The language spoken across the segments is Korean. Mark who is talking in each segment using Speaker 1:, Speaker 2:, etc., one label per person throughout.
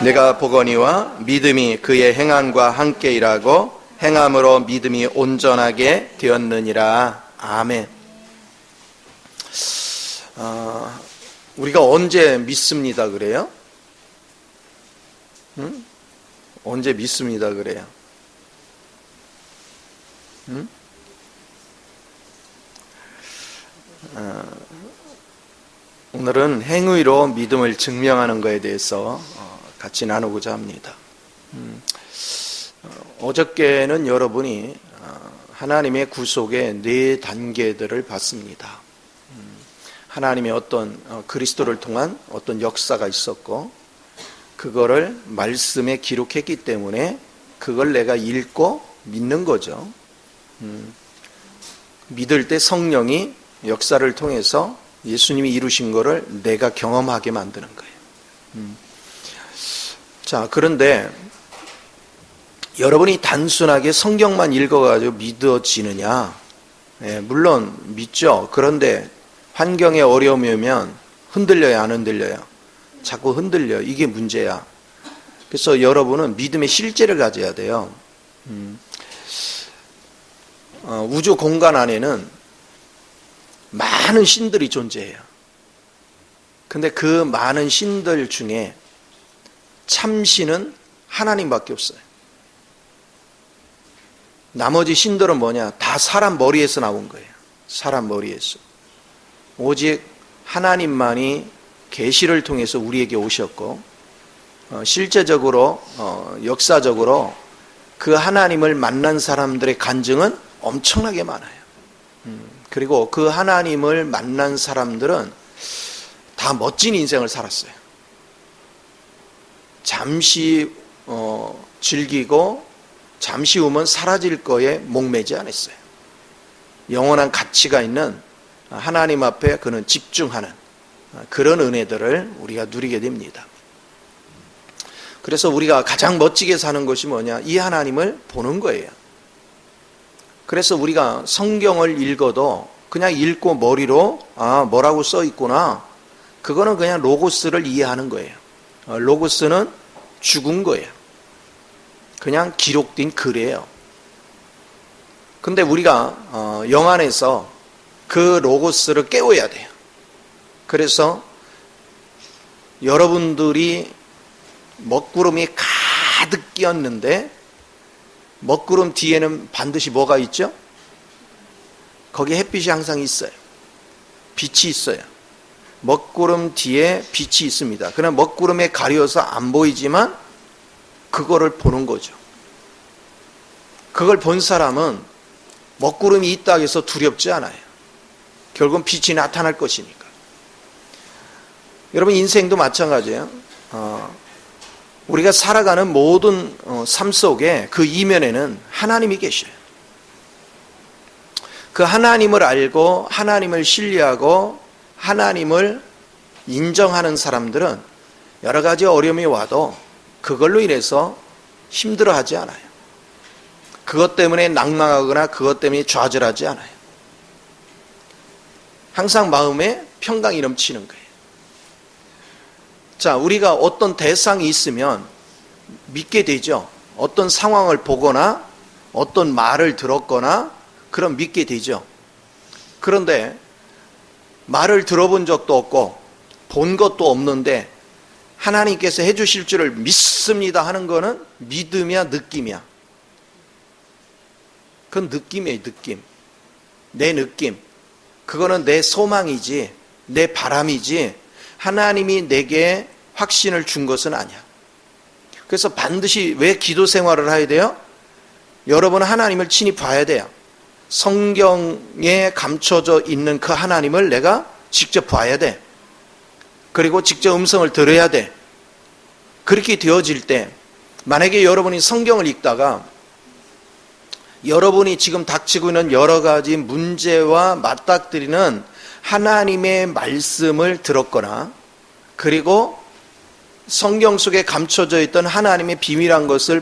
Speaker 1: 내가 보거니와 믿음이 그의 행함과 함께 일하고 행함으로 믿음이 온전하게 되었느니라. 아멘. 우리가 언제 믿습니다 그래요? 응? 언제 믿습니다 그래요? 응? 오늘은 행위로 믿음을 증명하는 것에 대해서 같이 나누고자 합니다. 어저께는 여러분이 하나님의 구속의 4단계들을 봤습니다. 하나님의 어떤 그리스도를 통한 어떤 역사가 있었고, 그거를 말씀에 기록했기 때문에 그걸 내가 읽고 믿는 거죠. 믿을 때 성령이 역사를 통해서 예수님이 이루신 거를 내가 경험하게 만드는 거예요. 자, 그런데 여러분이 단순하게 성경만 읽어가지고 믿어지느냐? 물론 믿죠. 그런데 환경에 어려움이 오면 흔들려요, 안 흔들려요? 자꾸 흔들려요. 이게 문제야. 그래서 여러분은 믿음의 실제를 가져야 돼요. 우주 공간 안에는 많은 신들이 존재해요. 근데 그 많은 신들 중에 참신은 하나님밖에 없어요. 나머지 신들은 뭐냐? 다 사람 머리에서 나온 거예요. 사람 머리에서. 오직 하나님만이 계시를 통해서 우리에게 오셨고, 실제적으로 역사적으로 그 하나님을 만난 사람들의 간증은 엄청나게 많아요. 그리고 그 하나님을 만난 사람들은 다 멋진 인생을 살았어요. 잠시 즐기고 잠시 후면 사라질 거에 목매지 않았어요. 영원한 가치가 있는 하나님 앞에 그는 집중하는 그런 은혜들을 우리가 누리게 됩니다. 그래서 우리가 가장 멋지게 사는 것이 뭐냐? 이 하나님을 보는 거예요. 그래서 우리가 성경을 읽어도 그냥 읽고 머리로 뭐라고 써 있구나, 그거는 그냥 로고스를 이해하는 거예요. 로고스는 죽은 거예요. 그냥 기록된 글이에요. 근데 우리가 영 안에서 그 로고스를 깨워야 돼요. 그래서 여러분들이 먹구름이 가득 끼었는데 먹구름 뒤에는 반드시 뭐가 있죠? 거기에 햇빛이 항상 있어요. 빛이 있어요. 먹구름 뒤에 빛이 있습니다. 그냥 먹구름에 가려서 안 보이지만 그거를 보는 거죠. 그걸 본 사람은 먹구름이 있다 해서 두렵지 않아요. 결국은 빛이 나타날 것이니까. 여러분, 인생도 마찬가지예요. 우리가 살아가는 모든 삶 속에 그 이면에는 하나님이 계셔요. 그 하나님을 알고 하나님을 신뢰하고 하나님을 인정하는 사람들은 여러 가지 어려움이 와도 그걸로 인해서 힘들어하지 않아요. 그것 때문에 낭망하거나 그것 때문에 좌절하지 않아요. 항상 마음에 평강이 넘치는 거예요. 자, 우리가 어떤 대상이 있으면 믿게 되죠. 어떤 상황을 보거나 어떤 말을 들었거나 그럼 믿게 되죠. 그런데 말을 들어본 적도 없고 본 것도 없는데 하나님께서 해주실 줄을 믿습니다 하는 거는 믿음이야, 느낌이야? 그건 느낌이에요, 느낌. 내 느낌. 그거는 내 소망이지, 내 바람이지, 하나님이 내게 확신을 준 것은 아니야. 그래서 반드시 왜 기도 생활을 해야 돼요? 여러분은 하나님을 친히 봐야 돼요. 성경에 감춰져 있는 그 하나님을 내가 직접 봐야 돼. 그리고 직접 음성을 들어야 돼. 그렇게 되어질 때 만약에 여러분이 성경을 읽다가 여러분이 지금 닥치고 있는 여러 가지 문제와 맞닥뜨리는 하나님의 말씀을 들었거나 그리고 성경 속에 감춰져 있던 하나님의 비밀한 것을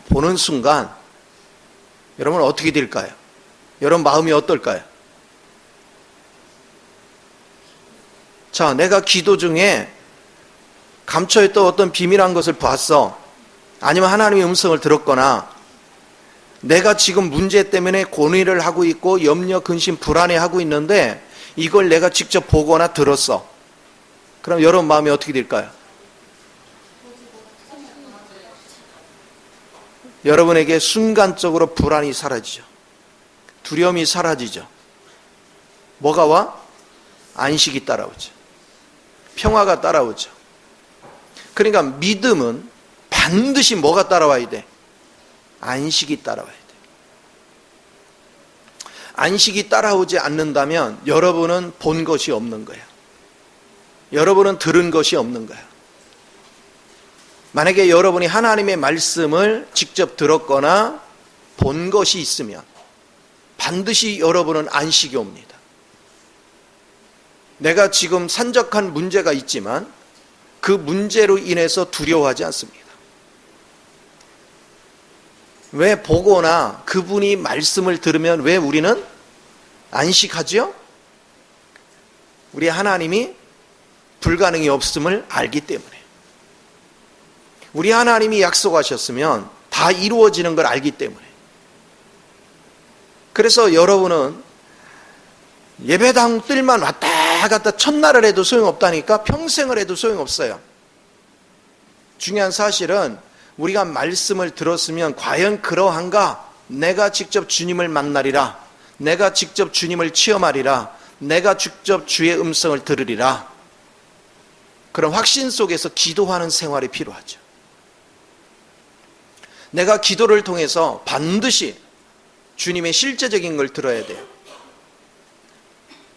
Speaker 1: 보는 순간 여러분은 어떻게 될까요? 여러분 마음이 어떨까요? 자, 내가 기도 중에 감춰있던 어떤 비밀한 것을 봤어. 아니면 하나님의 음성을 들었거나 내가 지금 문제 때문에 고뇌를 하고 있고 염려, 근심, 불안해하고 있는데 이걸 내가 직접 보거나 들었어. 그럼 여러분 마음이 어떻게 될까요? 여러분에게 순간적으로 불안이 사라지죠. 두려움이 사라지죠. 뭐가 와? 안식이 따라오죠. 평화가 따라오죠. 그러니까 믿음은 반드시 뭐가 따라와야 돼? 안식이 따라와야 돼. 안식이 따라오지 않는다면 여러분은 본 것이 없는 거예요. 여러분은 들은 것이 없는 거예요. 만약에 여러분이 하나님의 말씀을 직접 들었거나 본 것이 있으면 반드시 여러분은 안식이 옵니다. 내가 지금 산적한 문제가 있지만 그 문제로 인해서 두려워하지 않습니다. 왜 보거나 그분이 말씀을 들으면 왜 우리는 안식하죠? 우리 하나님이 불가능이 없음을 알기 때문에. 우리 하나님이 약속하셨으면 다 이루어지는 걸 알기 때문에. 그래서 여러분은 예배당 뜰만 왔다 갔다 첫날을 해도 소용없다니까 평생을 해도 소용없어요. 중요한 사실은 우리가 말씀을 들었으면 과연 그러한가? 내가 직접 주님을 만나리라. 내가 직접 주님을 체험하리라. 내가 직접 주의 음성을 들으리라. 그런 확신 속에서 기도하는 생활이 필요하죠. 내가 기도를 통해서 반드시 주님의 실제적인 걸 들어야 돼요.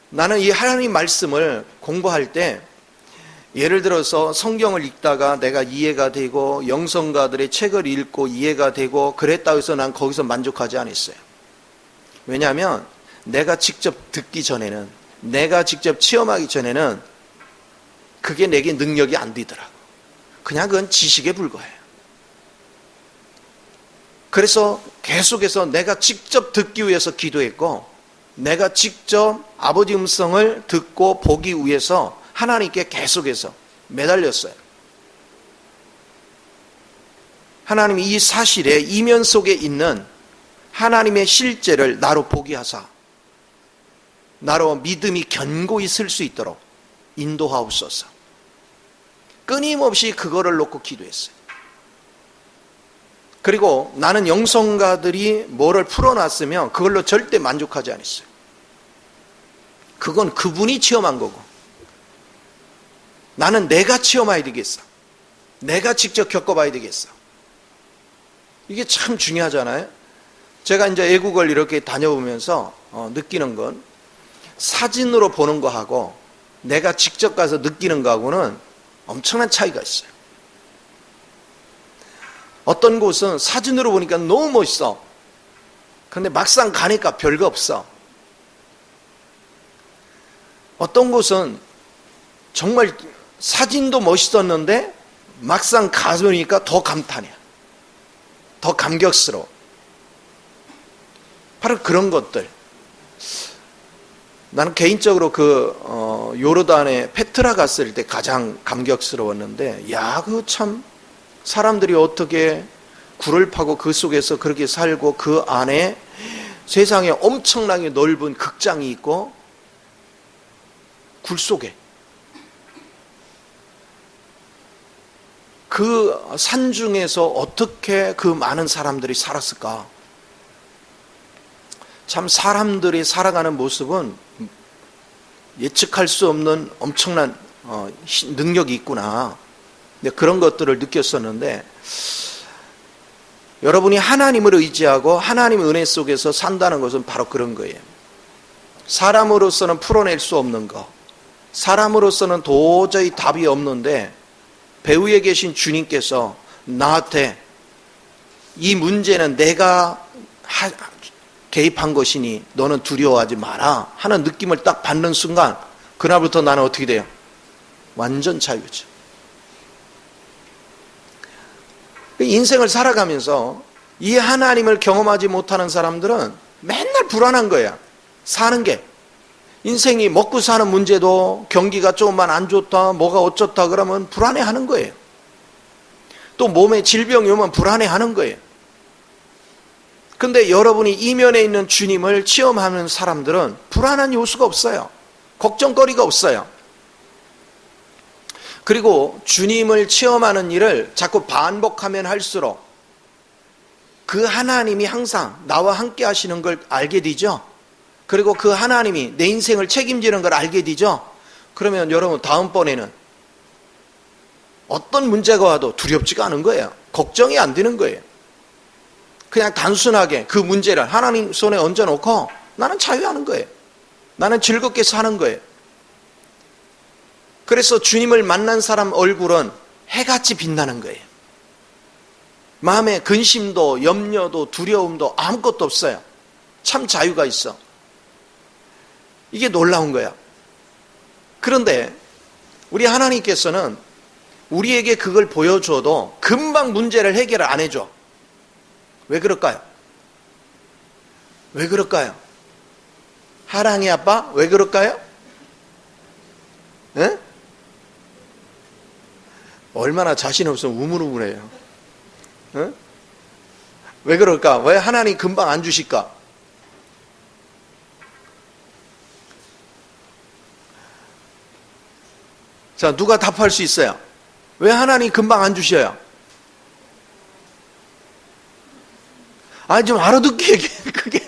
Speaker 1: 나는 이 하나님 말씀을 공부할 때 예를 들어서 성경을 읽다가 내가 이해가 되고 영성가들의 책을 읽고 이해가 되고 그랬다고 해서 난 거기서 만족하지 않았어요. 왜냐하면 내가 직접 듣기 전에는, 내가 직접 체험하기 전에는 그게 내게 능력이 안 되더라고. 그냥 그건 지식에 불과해요. 그래서 계속해서 내가 직접 듣기 위해서 기도했고 내가 직접 아버지 음성을 듣고 보기 위해서 하나님께 계속해서 매달렸어요. 하나님이 이 사실의 이면 속에 있는 하나님의 실제를 나로 보게 하사 나로 믿음이 견고히 설 수 있도록 인도하옵소서. 끊임없이 그거를 놓고 기도했어요. 그리고 나는 영성가들이 뭐를 풀어놨으면 그걸로 절대 만족하지 않았어요. 그건 그분이 체험한 거고 나는 내가 체험해야 되겠어. 내가 직접 겪어봐야 되겠어. 이게 참 중요하잖아요. 제가 이제 외국을 이렇게 다녀보면서 느끼는 건 사진으로 보는 거하고 내가 직접 가서 느끼는 거하고는 엄청난 차이가 있어요. 어떤 곳은 사진으로 보니까 너무 멋있어. 그런데 막상 가니까 별거 없어. 어떤 곳은 정말 사진도 멋있었는데 막상 가보니까 더 감탄이야. 더 감격스러워. 바로 그런 것들. 나는 개인적으로 요르단에 페트라 갔을 때 가장 감격스러웠는데, 야, 그 참 사람들이 어떻게 굴을 파고 그 속에서 그렇게 살고 그 안에 세상에 엄청나게 넓은 극장이 있고 굴 속에 그 산중에서 어떻게 그 많은 사람들이 살았을까? 참 사람들이 살아가는 모습은 예측할 수 없는 엄청난 능력이 있구나. 그런 것들을 느꼈었는데, 여러분이 하나님을 의지하고 하나님의 은혜 속에서 산다는 것은 바로 그런 거예요. 사람으로서는 풀어낼 수 없는 것, 사람으로서는 도저히 답이 없는데 배후에 계신 주님께서 나한테 이 문제는 내가 개입한 것이니 너는 두려워하지 마라 하는 느낌을 딱 받는 순간, 그날부터 나는 어떻게 돼요? 완전 자유죠. 인생을 살아가면서 이 하나님을 경험하지 못하는 사람들은 맨날 불안한 거야. 사는 게. 인생이 먹고 사는 문제도 경기가 조금만 안 좋다, 뭐가 어쩌다 그러면 불안해하는 거예요. 또 몸에 질병이 오면 불안해하는 거예요. 근데 여러분이 이면에 있는 주님을 체험하는 사람들은 불안한 요소가 없어요. 걱정거리가 없어요. 그리고 주님을 체험하는 일을 자꾸 반복하면 할수록 그 하나님이 항상 나와 함께 하시는 걸 알게 되죠. 그리고 그 하나님이 내 인생을 책임지는 걸 알게 되죠. 그러면 여러분 다음번에는 어떤 문제가 와도 두렵지가 않은 거예요. 걱정이 안 되는 거예요. 그냥 단순하게 그 문제를 하나님 손에 얹어놓고 나는 자유하는 거예요. 나는 즐겁게 사는 거예요. 그래서 주님을 만난 사람 얼굴은 해같이 빛나는 거예요. 마음에 근심도 염려도 두려움도 아무것도 없어요. 참 자유가 있어. 이게 놀라운 거야. 그런데 우리 하나님께서는 우리에게 그걸 보여줘도 금방 문제를 해결을 안 해줘. 왜 그럴까요? 왜 그럴까요? 하랑이 아빠 왜 그럴까요? 에? 얼마나 자신 없으면 우물우물해요. 에? 왜 그럴까? 왜 하나님 금방 안 주실까? 자, 누가 답할 수 있어요? 왜 하나님 금방 안 주셔요? 아, 좀 알아듣게 얘기해, 그게.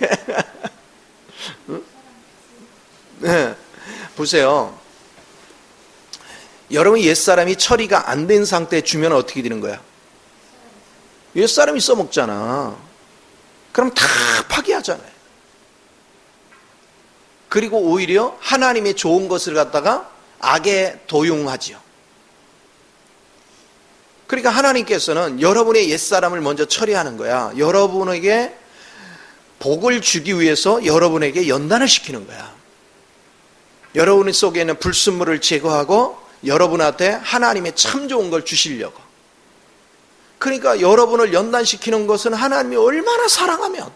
Speaker 1: 네. 보세요. 여러분 옛사람이 처리가 안 된 상태에 주면 어떻게 되는 거야? 옛사람이 써먹잖아. 그럼 다 파괴하잖아요. 그리고 오히려 하나님의 좋은 것을 갖다가 악에 도용하지요. 그러니까 하나님께서는 여러분의 옛사람을 먼저 처리하는 거야. 여러분에게 복을 주기 위해서 여러분에게 연단을 시키는 거야. 여러분 속에 있는 불순물을 제거하고 여러분한테 하나님의 참 좋은 걸 주시려고. 그러니까 여러분을 연단시키는 것은 하나님이 얼마나 사랑하면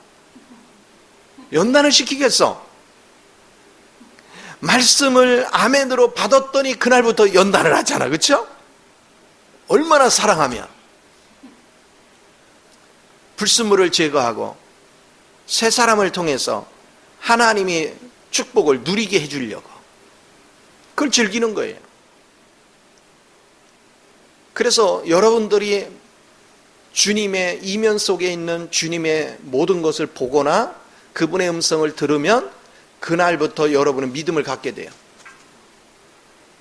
Speaker 1: 연단을 시키겠어. 말씀을 아멘으로 받았더니 그날부터 연단을 하잖아. 그렇죠? 얼마나 사랑하면 불순물을 제거하고 새 사람을 통해서 하나님이 축복을 누리게 해주려고 그걸 즐기는 거예요. 그래서 여러분들이 주님의 이면 속에 있는 주님의 모든 것을 보거나 그분의 음성을 들으면 그날부터 여러분은 믿음을 갖게 돼요.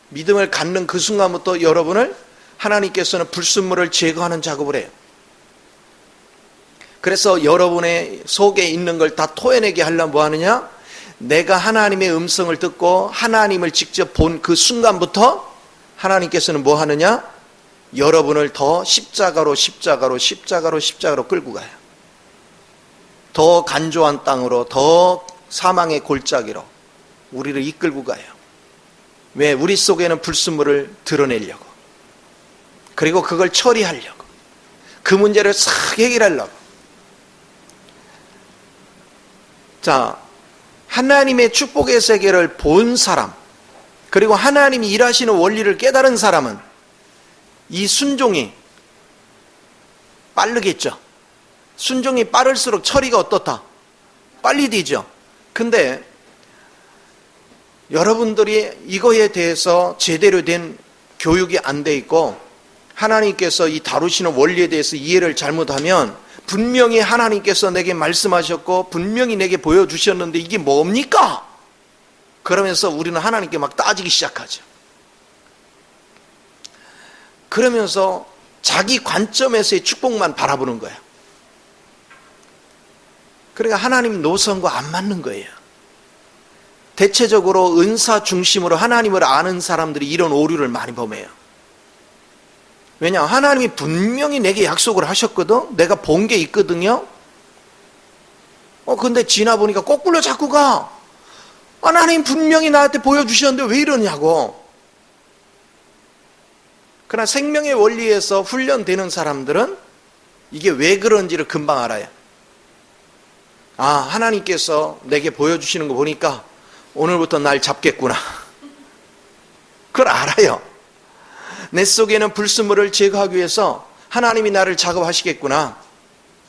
Speaker 1: 믿음을 갖는 그 순간부터 여러분을 하나님께서는 불순물을 제거하는 작업을 해요. 그래서 여러분의 속에 있는 걸 다 토해내게 하려면 뭐 하느냐? 내가 하나님의 음성을 듣고 하나님을 직접 본 그 순간부터 하나님께서는 뭐 하느냐? 여러분을 더 십자가로 끌고 가요. 더 간조한 땅으로, 더 사망의 골짜기로 우리를 이끌고 가요. 왜? 우리 속에는 불순물을 드러내려고. 그리고 그걸 처리하려고. 그 문제를 싹 해결하려고. 자, 하나님의 축복의 세계를 본 사람, 그리고 하나님이 일하시는 원리를 깨달은 사람은 이 순종이 빠르겠죠. 순종이 빠를수록 처리가 어떻다? 빨리 되죠. 근데 여러분들이 이거에 대해서 제대로 된 교육이 안 돼 있고 하나님께서 이 다루시는 원리에 대해서 이해를 잘못하면 분명히 하나님께서 내게 말씀하셨고 분명히 내게 보여주셨는데 이게 뭡니까? 그러면서 우리는 하나님께 막 따지기 시작하죠. 그러면서 자기 관점에서의 축복만 바라보는 거야. 그러니까 하나님 노선과 안 맞는 거예요. 대체적으로 은사 중심으로 하나님을 아는 사람들이 이런 오류를 많이 범해요. 왜냐? 하나님이 분명히 내게 약속을 하셨거든. 내가 본 게 있거든요. 근데 지나보니까 거꾸로 자꾸 가. 하나님 분명히 나한테 보여주셨는데 왜 이러냐고. 그러나 생명의 원리에서 훈련되는 사람들은 이게 왜 그런지를 금방 알아요. 아, 하나님께서 내게 보여주시는 거 보니까 오늘부터 날 잡겠구나. 그걸 알아요. 내 속에는 불순물을 제거하기 위해서 하나님이 나를 작업하시겠구나.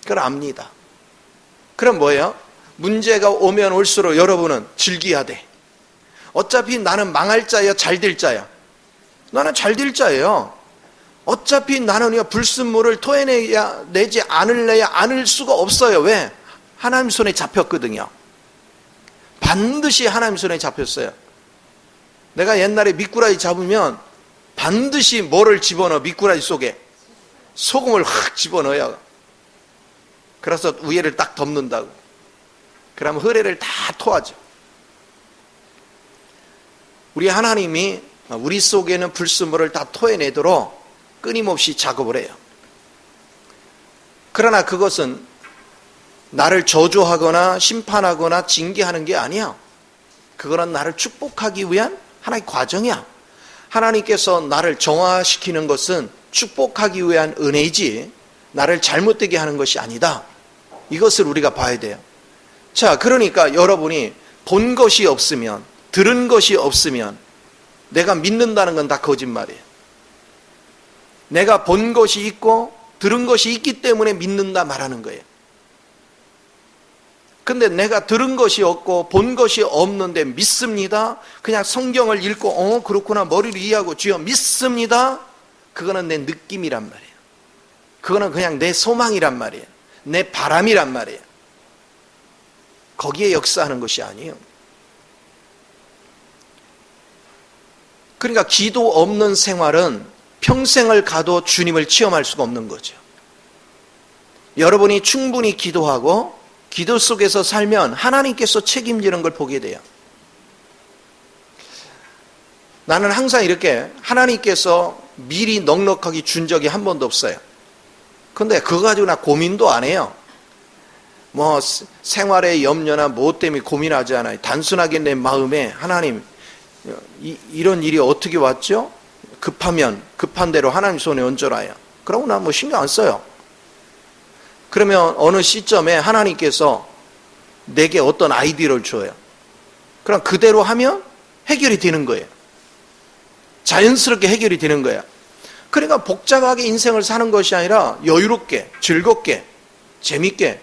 Speaker 1: 그걸 압니다. 그럼 뭐예요? 문제가 오면 올수록 여러분은 즐겨야 돼. 어차피 나는 망할 자야, 잘 될 자야? 나는 잘 될 자예요. 어차피 나는 불순물을 토해내야, 내지 않을래야 않을 수가 없어요. 왜? 하나님 손에 잡혔거든요. 반드시 하나님 손에 잡혔어요. 내가 옛날에 미꾸라지 잡으면 반드시 뭐를 집어넣어? 미꾸라지 속에 소금을 확 집어넣어요. 그래서 위에를 딱 덮는다고. 그러면 흐레를 다 토하죠. 우리 하나님이 우리 속에는 불순물을 다 토해내도록 끊임없이 작업을 해요. 그러나 그것은 나를 저주하거나 심판하거나 징계하는 게 아니야. 그거는 나를 축복하기 위한 하나의 과정이야. 하나님께서 나를 정화시키는 것은 축복하기 위한 은혜이지 나를 잘못되게 하는 것이 아니다. 이것을 우리가 봐야 돼요. 자, 그러니까 여러분이 본 것이 없으면, 들은 것이 없으면 내가 믿는다는 건 다 거짓말이에요. 내가 본 것이 있고 들은 것이 있기 때문에 믿는다 말하는 거예요. 근데 내가 들은 것이 없고 본 것이 없는데 믿습니다. 그냥 성경을 읽고 그렇구나 머리를 이해하고 주여 믿습니다. 그거는 내 느낌이란 말이에요. 그거는 그냥 내 소망이란 말이에요. 내 바람이란 말이에요. 거기에 역사하는 것이 아니에요. 그러니까 기도 없는 생활은 평생을 가도 주님을 체험할 수가 없는 거죠. 여러분이 충분히 기도하고 기도 속에서 살면 하나님께서 책임지는 걸 보게 돼요. 나는 항상 이렇게 하나님께서 미리 넉넉하게 준 적이 한 번도 없어요. 근데 그거 가지고 나 고민도 안 해요. 뭐 생활의 염려나 뭐 때문에 고민하지 않아요. 단순하게 내 마음에 하나님 이런 일이 어떻게 왔죠? 급하면 급한 대로 하나님 손에 얹어놔요. 그러고 나 뭐 신경 안 써요. 그러면 어느 시점에 하나님께서 내게 어떤 아이디어를 줘요. 그럼 그대로 하면 해결이 되는 거예요. 자연스럽게 해결이 되는 거예요. 그러니까 복잡하게 인생을 사는 것이 아니라 여유롭게, 즐겁게, 재밌게.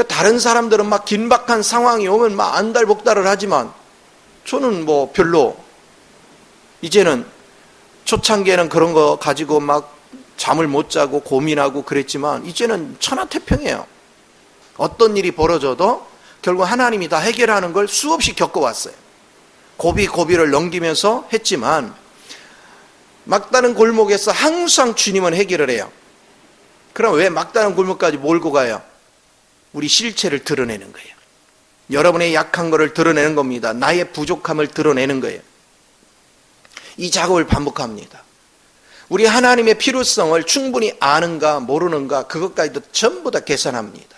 Speaker 1: 다른 사람들은 막 긴박한 상황이 오면 막 안달복달을 하지만 저는 뭐 별로 이제는 초창기에는 그런 거 가지고 막 잠을 못 자고 고민하고 그랬지만 이제는 천하태평이에요. 어떤 일이 벌어져도 결국 하나님이 다 해결하는 걸 수없이 겪어왔어요. 고비를 넘기면서 했지만 막다른 골목에서 항상 주님은 해결을 해요. 그럼 왜 막다른 골목까지 몰고 가요? 우리 실체를 드러내는 거예요. 여러분의 약한 것을 드러내는 겁니다. 나의 부족함을 드러내는 거예요. 이 작업을 반복합니다. 우리 하나님의 필요성을 충분히 아는가 모르는가 그것까지도 전부 다 계산합니다.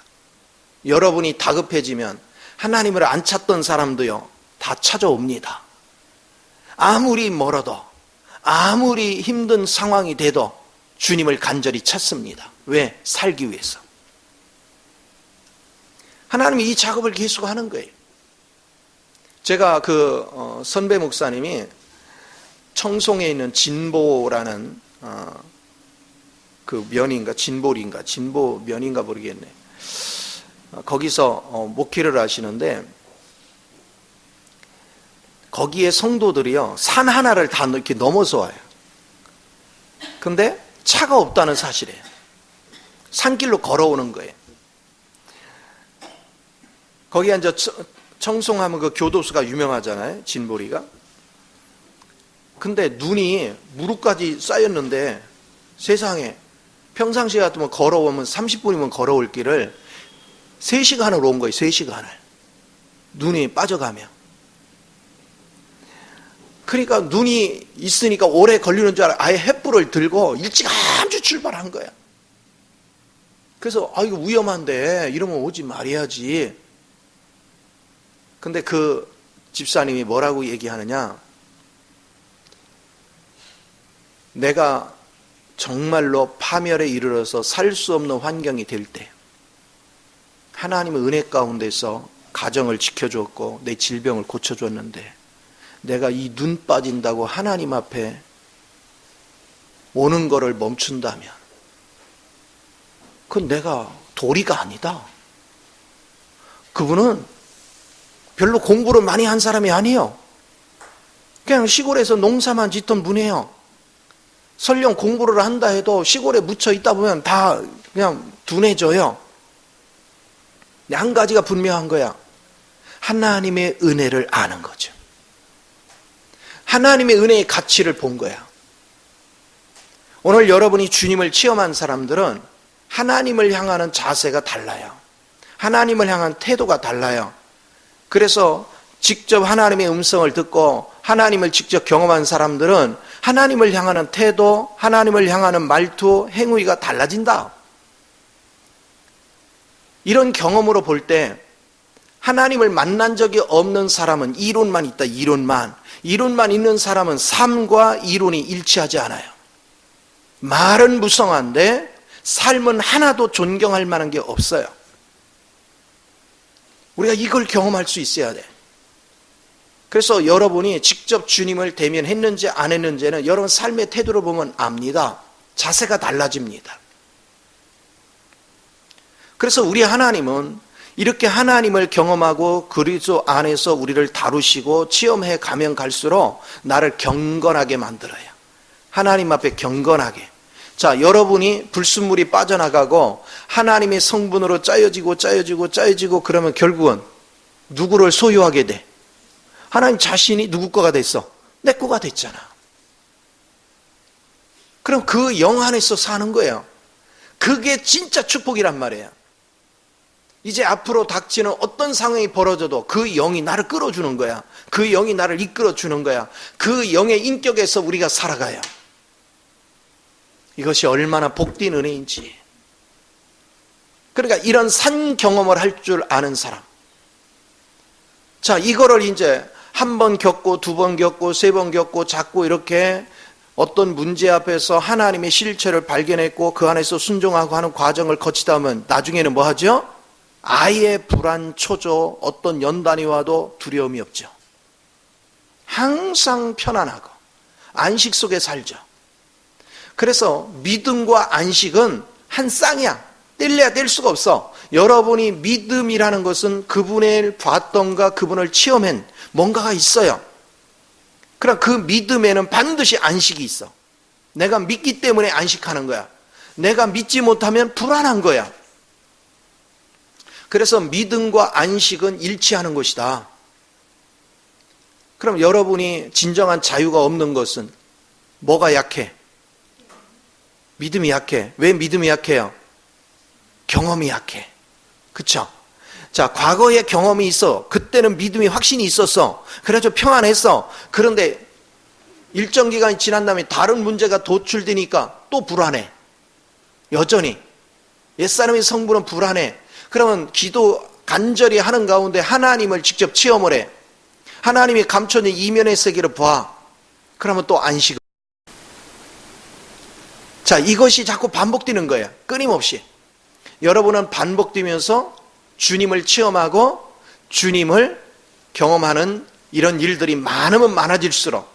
Speaker 1: 여러분이 다급해지면 하나님을 안 찾던 사람도요 다 찾아옵니다. 아무리 멀어도 아무리 힘든 상황이 돼도 주님을 간절히 찾습니다. 왜? 살기 위해서. 하나님이 이 작업을 계속 하는 거예요. 제가 선배 목사님이 청송에 있는 진보라는 그 면인가 진보리인가 진보 면인가 모르겠네. 거기서 목회를 하시는데 거기에 성도들이요 산 하나를 다 이렇게 넘어서 와요. 근데 차가 없다는 사실이에요. 산길로 걸어오는 거예요. 거기에 이제 청송하면 그 교도소가 유명하잖아요. 진보리가. 근데 눈이 무릎까지 쌓였는데 세상에 평상시에 같으면 걸어오면 30분이면 걸어올 길을 3시간을 온 거예요. 3시간을. 눈이 빠져가며. 그러니까 눈이 있으니까 오래 걸리는 줄 알아. 아예 횃불을 들고 일찌감치 출발한 거야. 그래서 이거 위험한데 이러면 오지 말아야지. 근데 그 집사님이 뭐라고 얘기하느냐. 내가 정말로 파멸에 이르러서 살 수 없는 환경이 될 때 하나님의 은혜 가운데서 가정을 지켜줬고 내 질병을 고쳐줬는데 내가 이 눈 빠진다고 하나님 앞에 오는 거를 멈춘다면 그건 내가 도리가 아니다. 그분은 별로 공부를 많이 한 사람이 아니에요. 그냥 시골에서 농사만 짓던 분이에요. 설령 공부를 한다 해도 시골에 묻혀 있다 보면 다 그냥 둔해져요. 한 가지가 분명한 거야. 하나님의 은혜를 아는 거죠. 하나님의 은혜의 가치를 본 거야. 오늘 여러분이 주님을 체험한 사람들은 하나님을 향하는 자세가 달라요. 하나님을 향한 태도가 달라요. 그래서 직접 하나님의 음성을 듣고 하나님을 직접 경험한 사람들은 하나님을 향하는 태도, 하나님을 향하는 말투, 행위가 달라진다. 이런 경험으로 볼 때 하나님을 만난 적이 없는 사람은 이론만 있다. 이론만 있는 사람은 삶과 이론이 일치하지 않아요. 말은 무성한데 삶은 하나도 존경할 만한 게 없어요. 우리가 이걸 경험할 수 있어야 돼. 그래서 여러분이 직접 주님을 대면했는지 안 했는지는 여러분 삶의 태도를 보면 압니다. 자세가 달라집니다. 그래서 우리 하나님은 이렇게 하나님을 경험하고 그리스도 안에서 우리를 다루시고 체험해 가면 갈수록 나를 경건하게 만들어요. 하나님 앞에 경건하게. 자, 여러분이 불순물이 빠져나가고 하나님의 성분으로 짜여지고 그러면 결국은 누구를 소유하게 돼? 하나님 자신이 누구 거가 됐어? 내 거가 됐잖아. 그럼 그 영 안에서 사는 거예요. 그게 진짜 축복이란 말이에요. 이제 앞으로 닥치는 어떤 상황이 벌어져도 그 영이 나를 끌어주는 거야. 그 영이 나를 이끌어주는 거야. 그 영의 인격에서 우리가 살아가요. 이것이 얼마나 복된 은혜인지. 그러니까 이런 산 경험을 할 줄 아는 사람. 자, 이거를 이제 한 번 겪고 두 번 겪고 세 번 겪고 자꾸 이렇게 어떤 문제 앞에서 하나님의 실체를 발견했고 그 안에서 순종하고 하는 과정을 거치다 보면 나중에는 뭐 하죠? 아예 불안, 초조, 어떤 연단이 와도 두려움이 없죠. 항상 편안하고 안식 속에 살죠. 그래서 믿음과 안식은 한 쌍이야. 뗄래야 뗄 수가 없어. 여러분이 믿음이라는 것은 그분을 봤던가 그분을 체험한 뭔가가 있어요. 그럼 그 믿음에는 반드시 안식이 있어. 내가 믿기 때문에 안식하는 거야. 내가 믿지 못하면 불안한 거야. 그래서 믿음과 안식은 일치하는 것이다. 그럼 여러분이 진정한 자유가 없는 것은 뭐가 약해? 믿음이 약해. 왜 믿음이 약해요? 경험이 약해. 그쵸? 자, 과거에 경험이 있어. 그때는 믿음이 확신이 있었어. 그래서 평안했어. 그런데 일정 기간이 지난 다음에 다른 문제가 도출되니까 또 불안해. 여전히. 옛사람의 성분은 불안해. 그러면 기도 간절히 하는 가운데 하나님을 직접 체험을 해. 하나님이 감춰진 이면의 세계를 봐. 그러면 또 안식을. 자, 이것이 자꾸 반복되는 거예요. 끊임없이. 여러분은 반복되면서 주님을 체험하고 주님을 경험하는 이런 일들이 많으면 많아질수록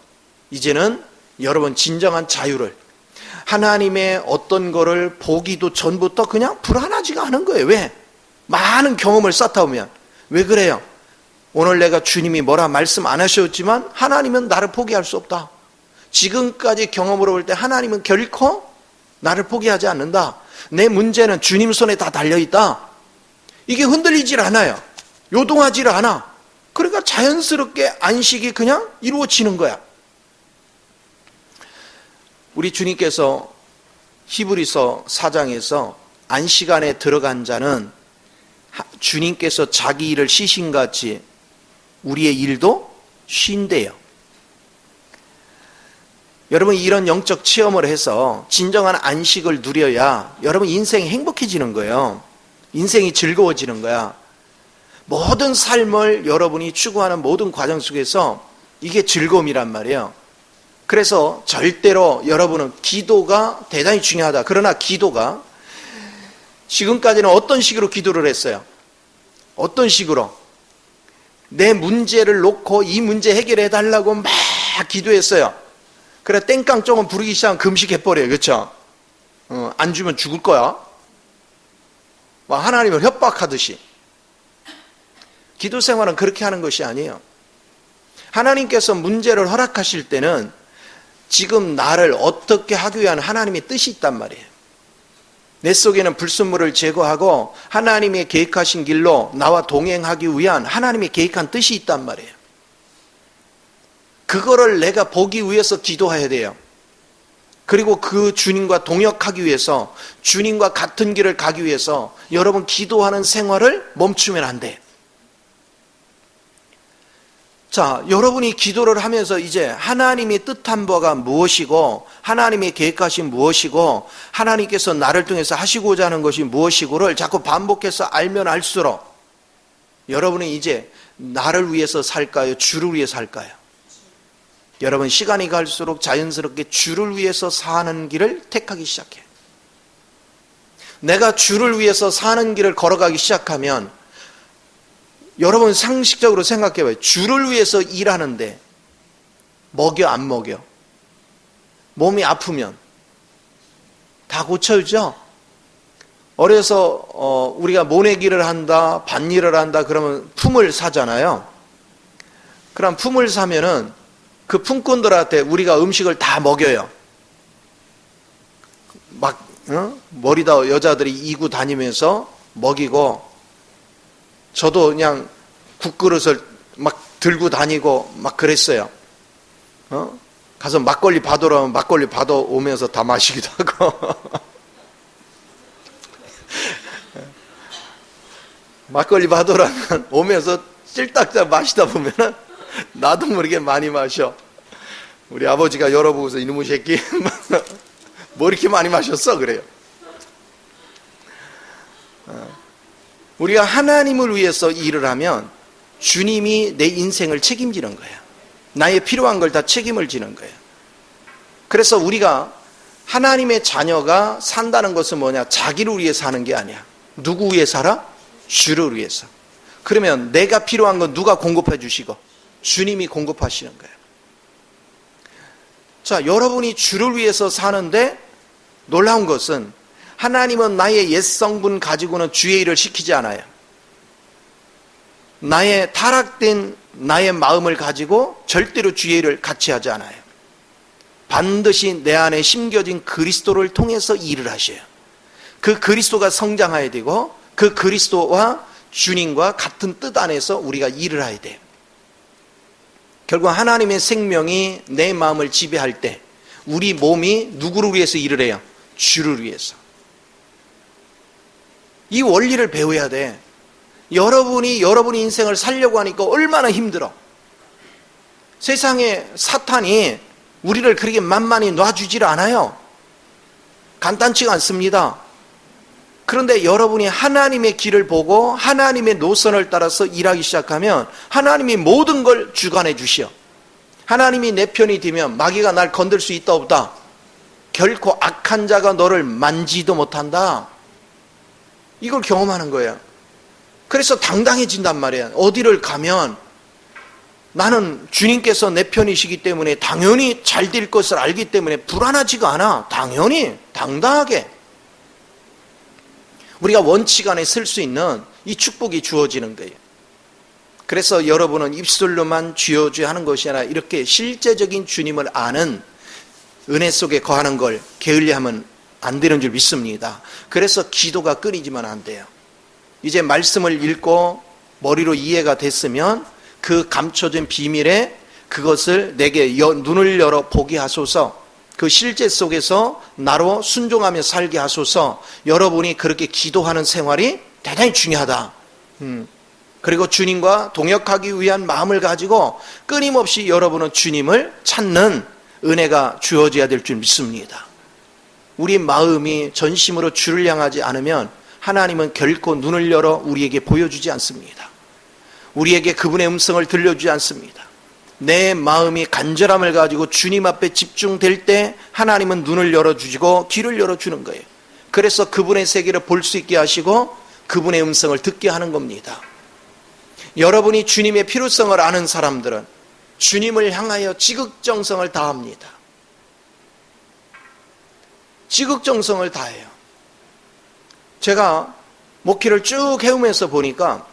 Speaker 1: 이제는 여러분 진정한 자유를, 하나님의 어떤 거를 보기도 전부터 그냥 불안하지가 않은 거예요. 왜? 많은 경험을 쌓다 보면. 왜 그래요? 오늘 내가 주님이 뭐라 말씀 안 하셨지만 하나님은 나를 포기할 수 없다. 지금까지 경험으로 볼 때 하나님은 결코 나를 포기하지 않는다. 내 문제는 주님 손에 다 달려있다. 이게 흔들리질 않아요. 요동하질 않아. 그러니까 자연스럽게 안식이 그냥 이루어지는 거야. 우리 주님께서 히브리서 4장에서 안식 안에 들어간 자는 주님께서 자기 일을 쉬신같이 우리의 일도 쉰대요. 여러분, 이런 영적 체험을 해서 진정한 안식을 누려야 여러분 인생이 행복해지는 거예요. 인생이 즐거워지는 거야. 모든 삶을 여러분이 추구하는 모든 과정 속에서 이게 즐거움이란 말이에요. 그래서 절대로 여러분은 기도가 대단히 중요하다. 그러나 기도가 지금까지는 어떤 식으로 기도를 했어요? 어떤 식으로? 내 문제를 놓고 이 문제 해결해 달라고 막 기도했어요. 그래 땡깡 조금 부르기 시작하면 금식해버려요. 그렇죠? 안 주면 죽을 거야. 막 하나님을 협박하듯이. 기도 생활은 그렇게 하는 것이 아니에요. 하나님께서 문제를 허락하실 때는 지금 나를 어떻게 하기 위한 하나님의 뜻이 있단 말이에요. 내 속에는 불순물을 제거하고 하나님의 계획하신 길로 나와 동행하기 위한 하나님의 계획한 뜻이 있단 말이에요. 그거를 내가 보기 위해서 기도해야 돼요. 그리고 그 주님과 동역하기 위해서, 주님과 같은 길을 가기 위해서 여러분 기도하는 생활을 멈추면 안 돼. 자, 여러분이 기도를 하면서 이제 하나님의 뜻한 바가 무엇이고 하나님의 계획하신 무엇이고 하나님께서 나를 통해서 하시고자 하는 것이 무엇이고를 자꾸 반복해서 알면 알수록 여러분이 이제 나를 위해서 살까요? 주를 위해서 살까요? 여러분 시간이 갈수록 자연스럽게 주를 위해서 사는 길을 택하기 시작해요. 내가 주를 위해서 사는 길을 걸어가기 시작하면 여러분 상식적으로 생각해봐요. 주를 위해서 일하는데 먹여 안 먹여? 몸이 아프면 다 고쳐주죠? 어려서 우리가 모내기를 한다, 밭일을 한다 그러면 품을 사잖아요. 그럼 품을 사면은 그 품꾼들한테 우리가 음식을 다 먹여요. 막 머리다 여자들이 이고 다니면서 먹이고 저도 그냥 국그릇을 막 들고 다니고 막 그랬어요. 가서 막걸리 받으러 오면 막걸리 받아오면서 다 마시기도 하고 막걸리 받으러 오면서 찔딱짝 마시다 보면은 나도 모르게 많이 마셔. 우리 아버지가 열어보고서 이놈의 새끼 뭐 이렇게 많이 마셨어? 그래요. 우리가 하나님을 위해서 일을 하면 주님이 내 인생을 책임지는 거예요. 나의 필요한 걸 다 책임을 지는 거예요. 그래서 우리가 하나님의 자녀가 산다는 것은 뭐냐? 자기를 위해 사는 게 아니야. 누구 위해 살아? 주를 위해서. 그러면 내가 필요한 건 누가 공급해 주시고? 주님이 공급하시는 거예요. 자, 여러분이 주를 위해서 사는데 놀라운 것은 하나님은 나의 옛 성분 가지고는 주의 일을 시키지 않아요. 나의 타락된 나의 마음을 가지고 절대로 주의 일을 같이 하지 않아요. 반드시 내 안에 심겨진 그리스도를 통해서 일을 하셔요. 그 그리스도가 성장해야 되고 그 그리스도와 주님과 같은 뜻 안에서 우리가 일을 해야 돼요. 결국 하나님의 생명이 내 마음을 지배할 때 우리 몸이 누구를 위해서 일을 해요? 주를 위해서. 이 원리를 배워야 돼. 여러분이 인생을 살려고 하니까 얼마나 힘들어. 세상에 사탄이 우리를 그렇게 만만히 놔주질 않아요. 간단치가 않습니다. 그런데 여러분이 하나님의 길을 보고 하나님의 노선을 따라서 일하기 시작하면 하나님이 모든 걸 주관해 주시오. 하나님이 내 편이 되면 마귀가 날 건들 수 있다 없다? 결코 악한 자가 너를 만지도 못한다. 이걸 경험하는 거예요. 그래서 당당해진단 말이에요. 어디를 가면 나는 주님께서 내 편이시기 때문에 당연히 잘 될 것을 알기 때문에 불안하지가 않아. 당연히 당당하게 우리가 원칙 안에 쓸 수 있는 이 축복이 주어지는 거예요. 그래서 여러분은 입술로만 주여 주여 하는 것이 아니라 이렇게 실제적인 주님을 아는 은혜 속에 거하는 걸 게을리하면 안 되는 줄 믿습니다. 그래서 기도가 끊이지만 안 돼요. 이제 말씀을 읽고 머리로 이해가 됐으면 그 감춰진 비밀에 그것을 내게 눈을 열어 보게 하소서. 그 실제 속에서 나로 순종하며 살게 하소서. 여러분이 그렇게 기도하는 생활이 대단히 중요하다. 그리고 주님과 동역하기 위한 마음을 가지고 끊임없이 여러분은 주님을 찾는 은혜가 주어져야 될 줄 믿습니다. 우리 마음이 전심으로 주를 향하지 않으면 하나님은 결코 눈을 열어 우리에게 보여주지 않습니다. 우리에게 그분의 음성을 들려주지 않습니다. 내 마음이 간절함을 가지고 주님 앞에 집중될 때 하나님은 눈을 열어주시고 귀를 열어주는 거예요. 그래서 그분의 세계를 볼 수 있게 하시고 그분의 음성을 듣게 하는 겁니다. 여러분이 주님의 필요성을 아는 사람들은 주님을 향하여 지극정성을 다합니다. 지극정성을 다해요. 제가 목회를 쭉 해오면서 보니까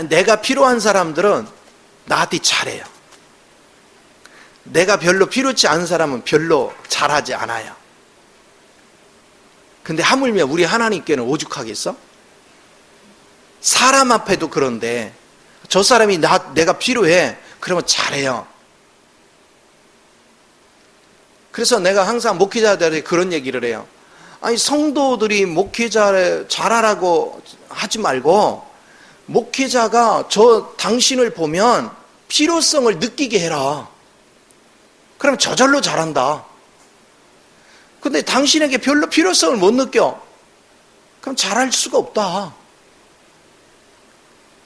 Speaker 1: 내가 필요한 사람들은 나한테 잘해요. 내가 별로 필요치 않은 사람은 별로 잘하지 않아요. 근데 하물며 우리 하나님께는 오죽하겠어? 사람 앞에도 그런데 저 사람이 내가 필요해. 그러면 잘해요. 그래서 내가 항상 목회자들에게 그런 얘기를 해요. 아니, 성도들이 목회자를 잘하라고 하지 말고 목회자가 당신을 보면 필요성을 느끼게 해라. 그럼 저절로 잘한다. 근데 당신에게 별로 필요성을 못 느껴. 그럼 잘할 수가 없다.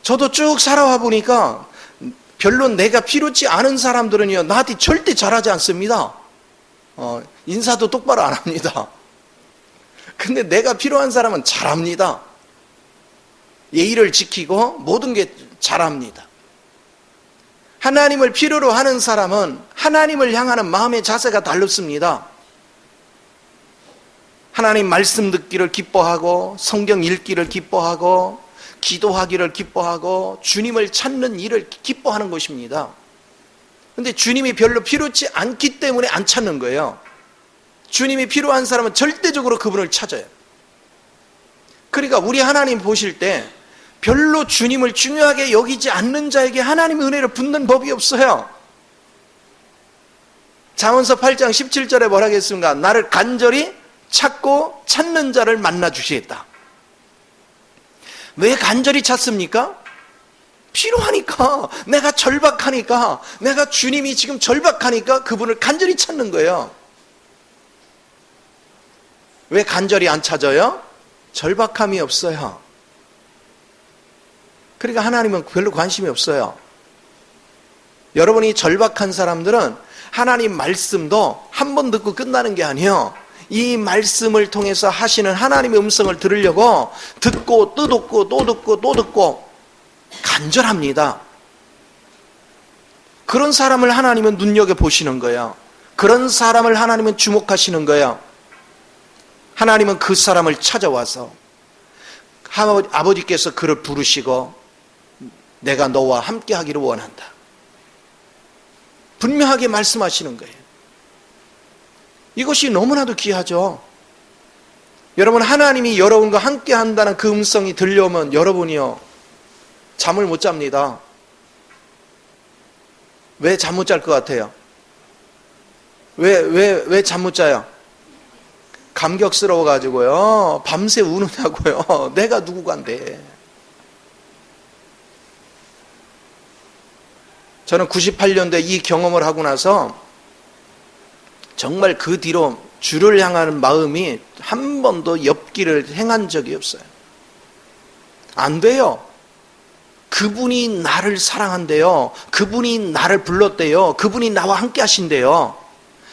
Speaker 1: 저도 쭉 살아와 보니까 별로 내가 필요치 않은 사람들은요, 나한테 절대 잘하지 않습니다. 인사도 똑바로 안 합니다. 근데 내가 필요한 사람은 잘합니다. 예의를 지키고 모든 게 잘합니다. 하나님을 필요로 하는 사람은 하나님을 향하는 마음의 자세가 다릅니다. 하나님 말씀 듣기를 기뻐하고 성경 읽기를 기뻐하고 기도하기를 기뻐하고 주님을 찾는 일을 기뻐하는 것입니다. 그런데 주님이 별로 필요치 않기 때문에 안 찾는 거예요. 주님이 필요한 사람은 절대적으로 그분을 찾아요. 그러니까 우리 하나님 보실 때 별로 주님을 중요하게 여기지 않는 자에게 하나님의 은혜를 붓는 법이 없어요. 잠언서 8장 17절에 뭐라 하겠습니까? 나를 간절히 찾고 찾는 자를 만나 주시겠다. 왜 간절히 찾습니까? 필요하니까, 내가 절박하니까, 내가 주님이 지금 절박하니까 그분을 간절히 찾는 거예요. 왜 간절히 안 찾아요? 절박함이 없어요. 그러니까 하나님은 별로 관심이 없어요. 여러분이 절박한 사람들은 하나님 말씀도 한 번 듣고 끝나는 게 아니에요. 이 말씀을 통해서 하시는 하나님의 음성을 들으려고 듣고 또 듣고 또 듣고 또 듣고 간절합니다. 그런 사람을 하나님은 눈여겨보시는 거예요. 그런 사람을 하나님은 주목하시는 거예요. 하나님은 그 사람을 찾아와서 아버지께서 그를 부르시고 내가 너와 함께 하기를 원한다. 분명하게 말씀하시는 거예요. 이것이 너무나도 귀하죠. 여러분, 하나님이 여러분과 함께 한다는 그 음성이 들려오면 여러분이요, 잠을 못 잡니다. 왜 잠 못 잘 것 같아요? 왜 잠 못 자요? 감격스러워가지고요, 밤새 우느냐고요. 내가 누구간데. 저는 98년도에 이 경험을 하고 나서 정말 그 뒤로 주를 향하는 마음이 한 번도 엽기를 행한 적이 없어요. 안 돼요. 그분이 나를 사랑한대요. 그분이 나를 불렀대요. 그분이 나와 함께 하신대요.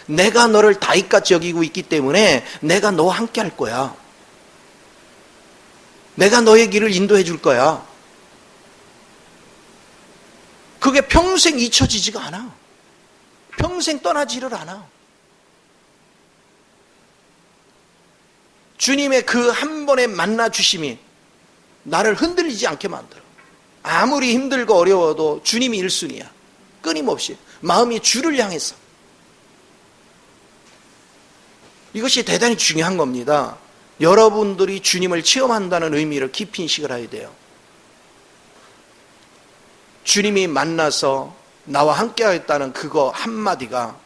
Speaker 1: 내가 너를 다윗같이 여기고 있기 때문에 내가 너와 함께 할 거야. 내가 너의 길을 인도해 줄 거야. 그게 평생 잊혀지지가 않아. 평생 떠나지를 않아. 주님의 그 한 번의 만나 주심이 나를 흔들리지 않게 만들어. 아무리 힘들고 어려워도 주님이 1순위야. 끊임없이 마음이 주를 향해서. 이것이 대단히 중요한 겁니다. 여러분들이 주님을 체험한다는 의미를 깊이 인식을 해야 돼요. 주님이 만나서 나와 함께 하겠다는 그거 한마디가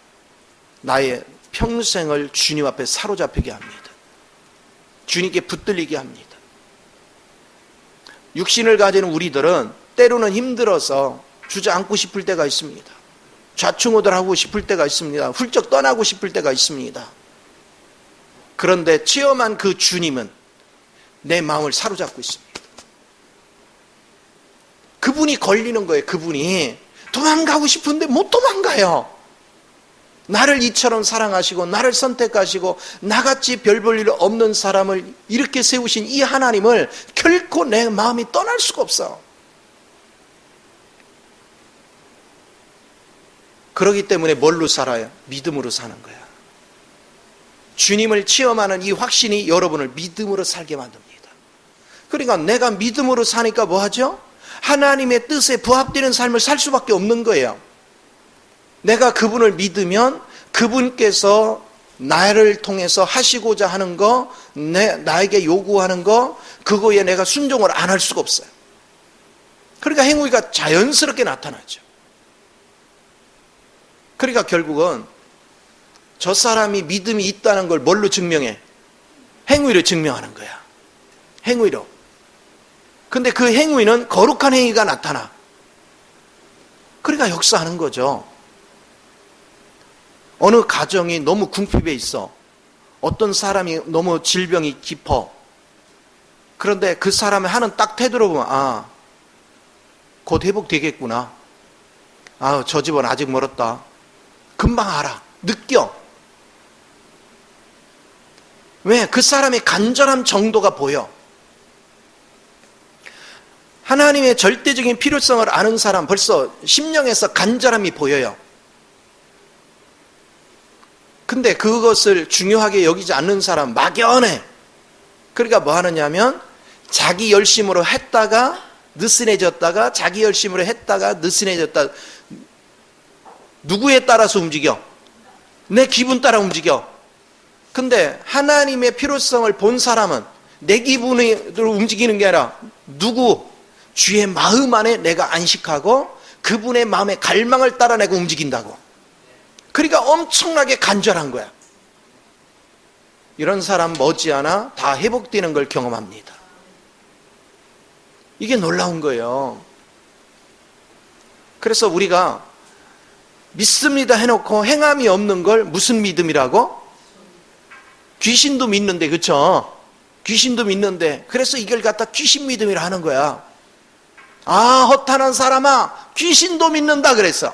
Speaker 1: 나의 평생을 주님 앞에 사로잡히게 합니다. 주님께 붙들리게 합니다. 육신을 가진 우리들은 때로는 힘들어서 주저앉고 싶을 때가 있습니다. 좌충우돌하고 싶을 때가 있습니다. 훌쩍 떠나고 싶을 때가 있습니다. 그런데 체험한 그 주님은 내 마음을 사로잡고 있습니다. 그분이 걸리는 거예요. 그분이 도망가고 싶은데 못 도망가요. 나를 이처럼 사랑하시고 나를 선택하시고 나같이 별 볼 일 없는 사람을 이렇게 세우신 이 하나님을 결코 내 마음이 떠날 수가 없어. 그렇기 때문에 뭘로 살아요? 믿음으로 사는 거야. 주님을 체험하는 이 확신이 여러분을 믿음으로 살게 만듭니다. 그러니까 내가 믿음으로 사니까 뭐 하죠? 하나님의 뜻에 부합되는 삶을 살 수밖에 없는 거예요. 내가 그분을 믿으면 그분께서 나를 통해서 하시고자 하는 거, 나에게 요구하는 거, 그거에 내가 순종을 안 할 수가 없어요. 그러니까 행위가 자연스럽게 나타나죠. 그러니까 결국은 저 사람이 믿음이 있다는 걸 뭘로 증명해? 행위로 증명하는 거야. 행위로. 근데 그 행위는 거룩한 행위가 나타나. 그러니까 역사하는 거죠. 어느 가정이 너무 궁핍해 있어. 어떤 사람이 너무 질병이 깊어. 그런데 그 사람의 하는 딱 태도로 보면 아, 곧 회복되겠구나. 아, 저 집은 아직 멀었다. 금방 알아. 느껴. 왜? 그 사람의 간절함 정도가 보여. 하나님의 절대적인 필요성을 아는 사람 벌써 심령에서 간절함이 보여요. 근데 그것을 중요하게 여기지 않는 사람 막연해. 그러니까 뭐 하느냐면 자기 열심으로 했다가 느슨해졌다가 자기 열심으로 했다가 느슨해졌다. 누구에 따라서 움직여? 내 기분 따라 움직여. 근데 하나님의 필요성을 본 사람은 내 기분으로 움직이는 게 아니라 누구? 주의 마음 안에 내가 안식하고 그분의 마음의 갈망을 따라 내가 움직인다고. 그러니까 엄청나게 간절한 거야. 이런 사람 머지않아 다 회복되는 걸 경험합니다. 이게 놀라운 거예요. 그래서 우리가 믿습니다 해놓고 행함이 없는 걸 무슨 믿음이라고? 귀신도 믿는데, 그쵸? 귀신도 믿는데, 그래서 이걸 갖다 귀신 믿음이라 하는 거야. 아, 허탄한 사람아, 귀신도 믿는다 그랬어.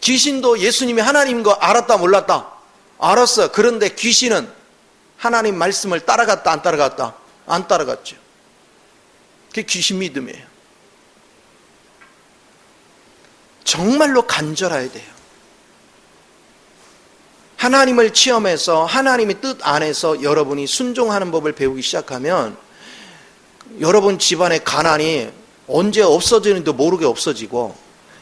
Speaker 1: 귀신도 예수님이 하나님인 거 알았다 몰랐다? 알았어. 그런데 귀신은 하나님 말씀을 따라갔다 안 따라갔다? 안 따라갔죠. 그게 귀신 믿음이에요. 정말로 간절해야 돼요. 하나님을 체험해서 하나님의 뜻 안에서 여러분이 순종하는 법을 배우기 시작하면 여러분 집안의 가난이 언제 없어지는지도 모르게 없어지고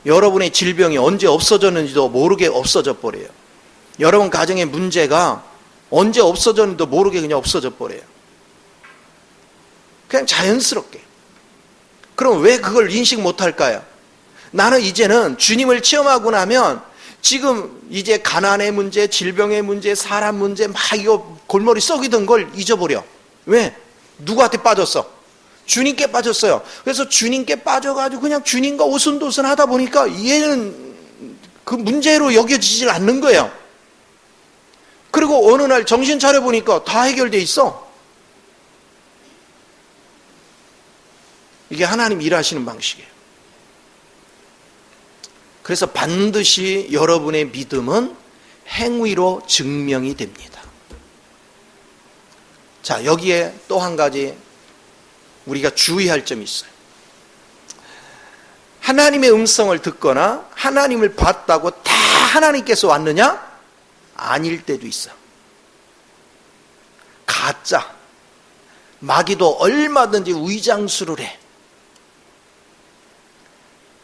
Speaker 1: 여러분의 질병이 언제 없어졌는지도 모르게 없어져 버려요. 여러분 가정의 문제가 언제 없어졌는지도 모르게 그냥 없어져 버려요. 그냥 자연스럽게. 그럼 왜 그걸 인식 못할까요? 나는 이제는 주님을 체험하고 나면 지금 이제 가난의 문제, 질병의 문제, 사람 문제 막 이거 골머리 썩이던 걸 잊어버려. 왜? 누구한테 빠졌어? 주님께 빠졌어요. 그래서 주님께 빠져가지고 그냥 주님과 오순도순 하다 보니까 얘는 그 문제로 여겨지질 않는 거예요. 그리고 어느 날 정신 차려보니까 다 해결돼 있어. 이게 하나님 일하시는 방식이에요. 그래서 반드시 여러분의 믿음은 행위로 증명이 됩니다. 자, 여기에 또 한 가지 우리가 주의할 점이 있어요. 하나님의 음성을 듣거나 하나님을 봤다고 다 하나님께서 왔느냐? 아닐 때도 있어. 가짜. 마귀도 얼마든지 위장술을 해.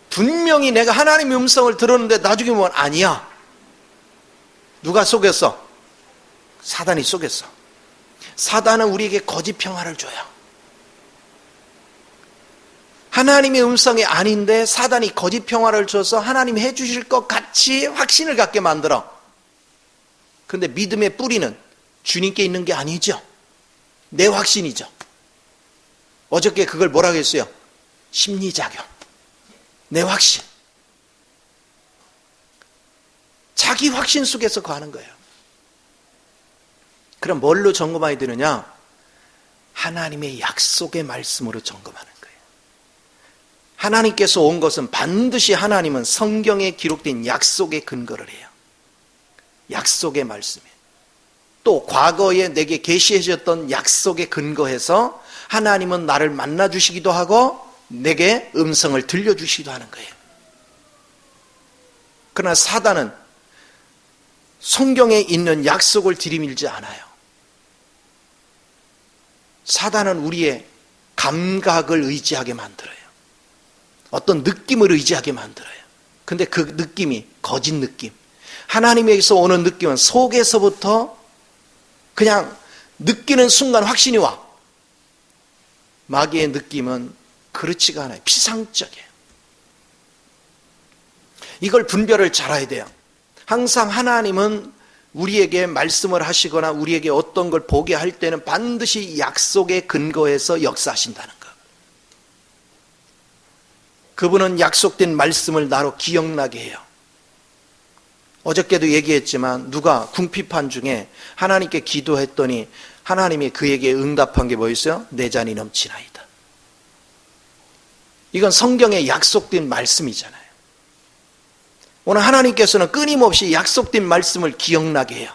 Speaker 1: 분명히 내가 하나님의 음성을 들었는데 나중에 보면 아니야. 누가 속였어? 사단이 속였어. 사단은 우리에게 거짓 평화를 줘요. 하나님의 음성이 아닌데 사단이 거짓 평화를 줘서 하나님이 해주실 것 같이 확신을 갖게 만들어. 그런데 믿음의 뿌리는 주님께 있는 게 아니죠. 내 확신이죠. 어저께 그걸 뭐라고 했어요? 심리작용. 내 확신. 자기 확신 속에서 거하는 거예요. 그럼 뭘로 점검해야 되느냐? 하나님의 약속의 말씀으로 점검하는 거예요. 하나님께서 온 것은 반드시 하나님은 성경에 기록된 약속에 근거를 해요. 약속의 말씀에. 또 과거에 내게 계시해 주셨던 약속에 근거해서 하나님은 나를 만나 주시기도 하고 내게 음성을 들려주시기도 하는 거예요. 그러나 사단은 성경에 있는 약속을 들이밀지 않아요. 사단은 우리의 감각을 의지하게 만들어요. 어떤 느낌을 의지하게 만들어요. 근데 그 느낌이 거짓 느낌. 하나님에게서 오는 느낌은 속에서부터 그냥 느끼는 순간 확신이 와. 마귀의 느낌은 그렇지가 않아요. 피상적이에요. 이걸 분별을 잘해야 돼요. 항상 하나님은 우리에게 말씀을 하시거나 우리에게 어떤 걸 보게 할 때는 반드시 약속에 근거해서 역사하신다는 것. 그분은 약속된 말씀을 나로 기억나게 해요. 어저께도 얘기했지만 누가 궁핍한 중에 하나님께 기도했더니 하나님이 그에게 응답한 게 뭐였어요? 내 잔이 넘치나이다. 이건 성경의 약속된 말씀이잖아요. 오늘 하나님께서는 끊임없이 약속된 말씀을 기억나게 해요.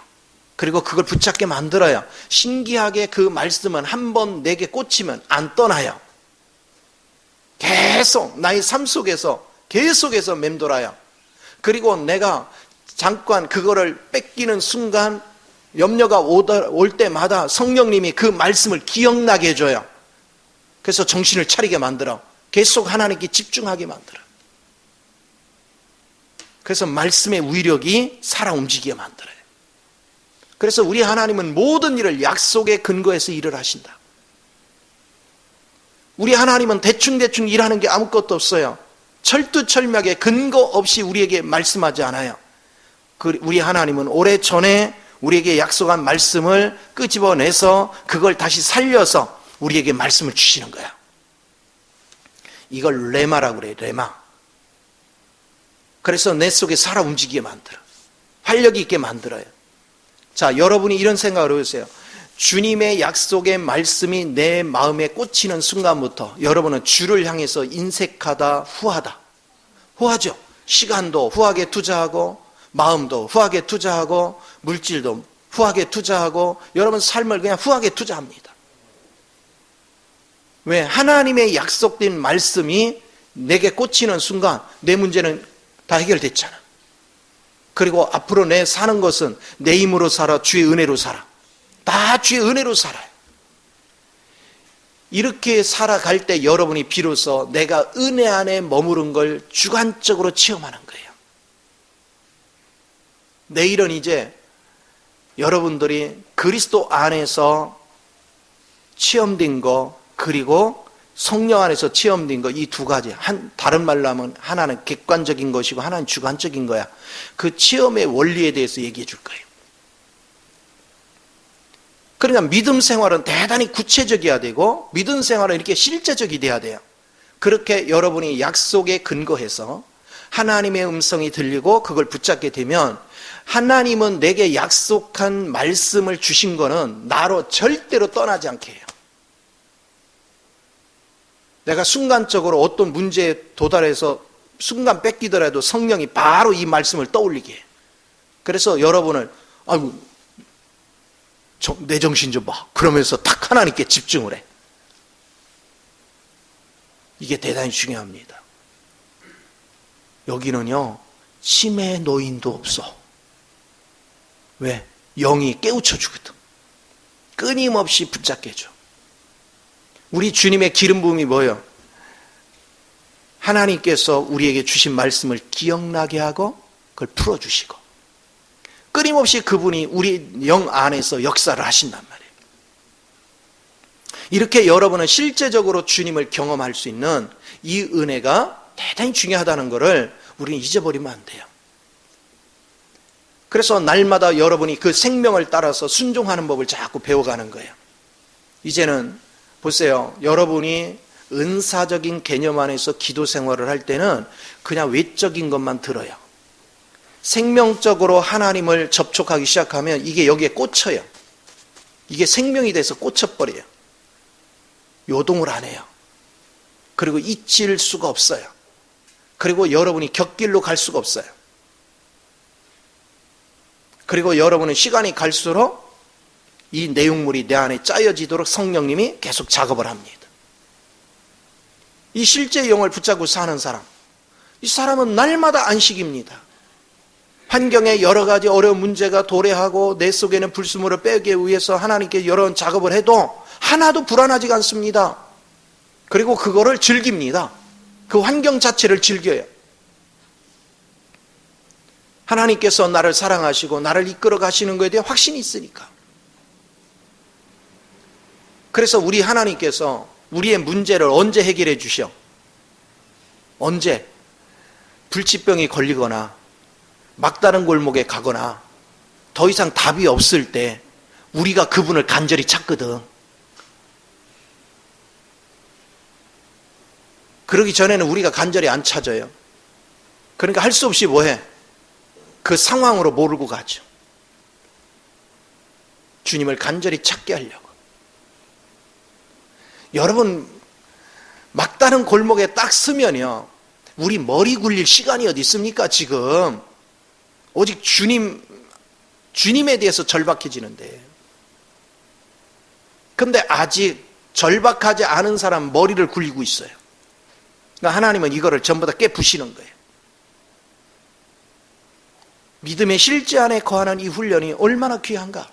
Speaker 1: 그리고 그걸 붙잡게 만들어요. 신기하게 그 말씀은 한번 내게 꽂히면 안 떠나요. 계속 나의 삶 속에서 계속해서 맴돌아요. 그리고 내가 잠깐 그거를 뺏기는 순간 염려가 올 때마다 성령님이 그 말씀을 기억나게 해줘요. 그래서 정신을 차리게 만들어. 계속 하나님께 집중하게 만들어. 그래서 말씀의 위력이 살아 움직이게 만들어요. 그래서 우리 하나님은 모든 일을 약속에 근거해서 일을 하신다. 우리 하나님은 대충대충 일하는 게 아무것도 없어요. 철두철미하게 근거 없이 우리에게 말씀하지 않아요. 우리 하나님은 오래전에 우리에게 약속한 말씀을 끄집어내서 그걸 다시 살려서 우리에게 말씀을 주시는 거야. 이걸 레마라고 그래요. 레마. 그래서 내 속에 살아 움직이게 만들어. 활력 있게 만들어요. 자, 여러분이 이런 생각을 해보세요. 주님의 약속의 말씀이 내 마음에 꽂히는 순간부터 여러분은 주를 향해서 인색하다, 후하다. 후하죠. 시간도 후하게 투자하고 마음도 후하게 투자하고 물질도 후하게 투자하고 여러분 삶을 그냥 후하게 투자합니다. 왜? 하나님의 약속된 말씀이 내게 꽂히는 순간 내 문제는 다 해결됐잖아. 그리고 앞으로 내 사는 것은 내 힘으로 살아, 주의 은혜로 살아. 다 주의 은혜로 살아요. 이렇게 살아갈 때 여러분이 비로소 내가 은혜 안에 머무른 걸 주관적으로 체험하는 거예요. 내일은 이제 여러분들이 그리스도 안에서 체험된 거 그리고 성령 안에서 체험된 거 이 두 가지, 다른 말로 하면 하나는 객관적인 것이고 하나는 주관적인 거야. 그 체험의 원리에 대해서 얘기해 줄 거예요. 그러니까 믿음 생활은 대단히 구체적이어야 되고 믿음 생활은 이렇게 실제적이 돼야 돼요. 그렇게 여러분이 약속에 근거해서 하나님의 음성이 들리고 그걸 붙잡게 되면 하나님은 내게 약속한 말씀을 주신 거는 나로 절대로 떠나지 않게 해요. 내가 순간적으로 어떤 문제에 도달해서 순간 뺏기더라도 성령이 바로 이 말씀을 떠올리게 해요. 그래서 여러분을 아이고 내 정신 좀 봐. 그러면서 딱 하나님께 집중을 해. 이게 대단히 중요합니다. 여기는요 치매 노인도 없어. 왜? 영이 깨우쳐 주거든. 끊임없이 붙잡게 해줘. 우리 주님의 기름 부음이 뭐예요? 하나님께서 우리에게 주신 말씀을 기억나게 하고 그걸 풀어주시고 끊임없이 그분이 우리 영 안에서 역사를 하신단 말이에요. 이렇게 여러분은 실제적으로 주님을 경험할 수 있는 이 은혜가 대단히 중요하다는 것을 우리는 잊어버리면 안 돼요. 그래서 날마다 여러분이 그 생명을 따라서 순종하는 법을 자꾸 배워가는 거예요. 이제는 보세요. 여러분이 은사적인 개념 안에서 기도 생활을 할 때는 그냥 외적인 것만 들어요. 생명적으로 하나님을 접촉하기 시작하면 이게 여기에 꽂혀요. 이게 생명이 돼서 꽂혀버려요. 요동을 안 해요. 그리고 잊질 수가 없어요. 그리고 여러분이 곁길로 갈 수가 없어요. 그리고 여러분은 시간이 갈수록 이 내용물이 내 안에 짜여지도록 성령님이 계속 작업을 합니다. 이 실제 영을 붙잡고 사는 사람, 이 사람은 날마다 안식입니다. 환경에 여러 가지 어려운 문제가 도래하고 내 속에는 불순물을 빼기 위해서 하나님께 여러 작업을 해도 하나도 불안하지가 않습니다. 그리고 그거를 즐깁니다. 그 환경 자체를 즐겨요. 하나님께서 나를 사랑하시고 나를 이끌어 가시는 것에 대해 확신이 있으니까. 그래서 우리 하나님께서 우리의 문제를 언제 해결해 주셔? 언제? 불치병이 걸리거나 막다른 골목에 가거나 더 이상 답이 없을 때 우리가 그분을 간절히 찾거든. 그러기 전에는 우리가 간절히 안 찾아요. 그러니까 할 수 없이 뭐해? 그 상황으로 몰고 가죠. 주님을 간절히 찾게 하려고. 여러분, 막다른 골목에 딱 서면요, 우리 머리 굴릴 시간이 어디 있습니까 지금? 오직 주님에 대해서 절박해지는데. 근데 아직 절박하지 않은 사람 머리를 굴리고 있어요. 그러니까 하나님은 이거를 전부 다 깨부시는 거예요. 믿음의 실제 안에 거하는 이 훈련이 얼마나 귀한가.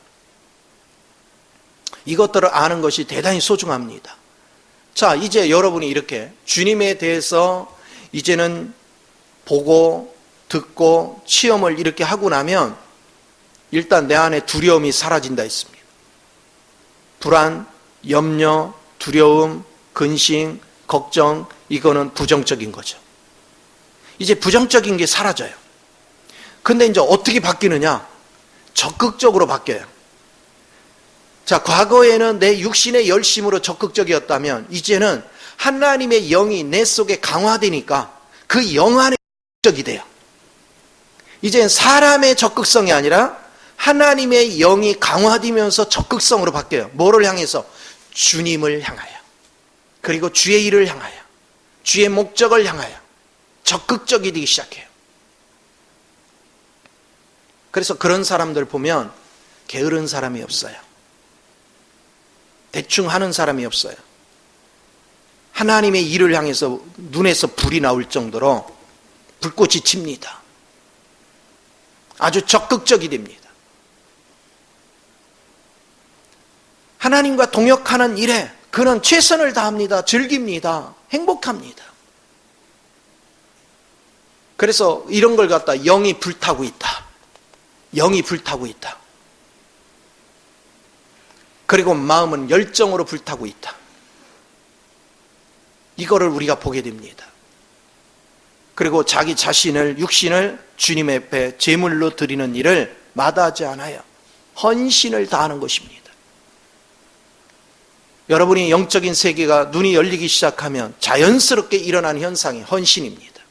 Speaker 1: 이것들을 아는 것이 대단히 소중합니다. 자, 이제 여러분이 이렇게 주님에 대해서 이제는 보고 듣고 체험을 이렇게 하고 나면 일단 내 안에 두려움이 사라진다 했습니다. 불안, 염려, 두려움, 근심, 걱정, 이거는 부정적인 거죠. 이제 부정적인 게 사라져요. 근데 이제 어떻게 바뀌느냐? 적극적으로 바뀌어요. 자, 과거에는 내 육신의 열심으로 적극적이었다면 이제는 하나님의 영이 내 속에 강화되니까 그 영 안에 적극적이 돼요. 이제는 사람의 적극성이 아니라 하나님의 영이 강화되면서 적극성으로 바뀌어요. 뭐를 향해서? 주님을 향하여, 그리고 주의 일을 향하여, 주의 목적을 향하여 적극적이 되기 시작해요. 그래서 그런 사람들 보면 게으른 사람이 없어요. 대충 하는 사람이 없어요. 하나님의 일을 향해서 눈에서 불이 나올 정도로 불꽃이 칩니다. 아주 적극적이 됩니다. 하나님과 동역하는 일에 그는 최선을 다합니다. 즐깁니다. 행복합니다. 그래서 이런 걸 갖다 영이 불타고 있다. 영이 불타고 있다. 그리고 마음은 열정으로 불타고 있다. 이거를 우리가 보게 됩니다. 그리고 자기 자신을, 육신을 주님 앞에 제물로 드리는 일을 마다하지 않아요. 헌신을 다하는 것입니다. 여러분이 영적인 세계가 눈이 열리기 시작하면 자연스럽게 일어나는 현상이 헌신입니다.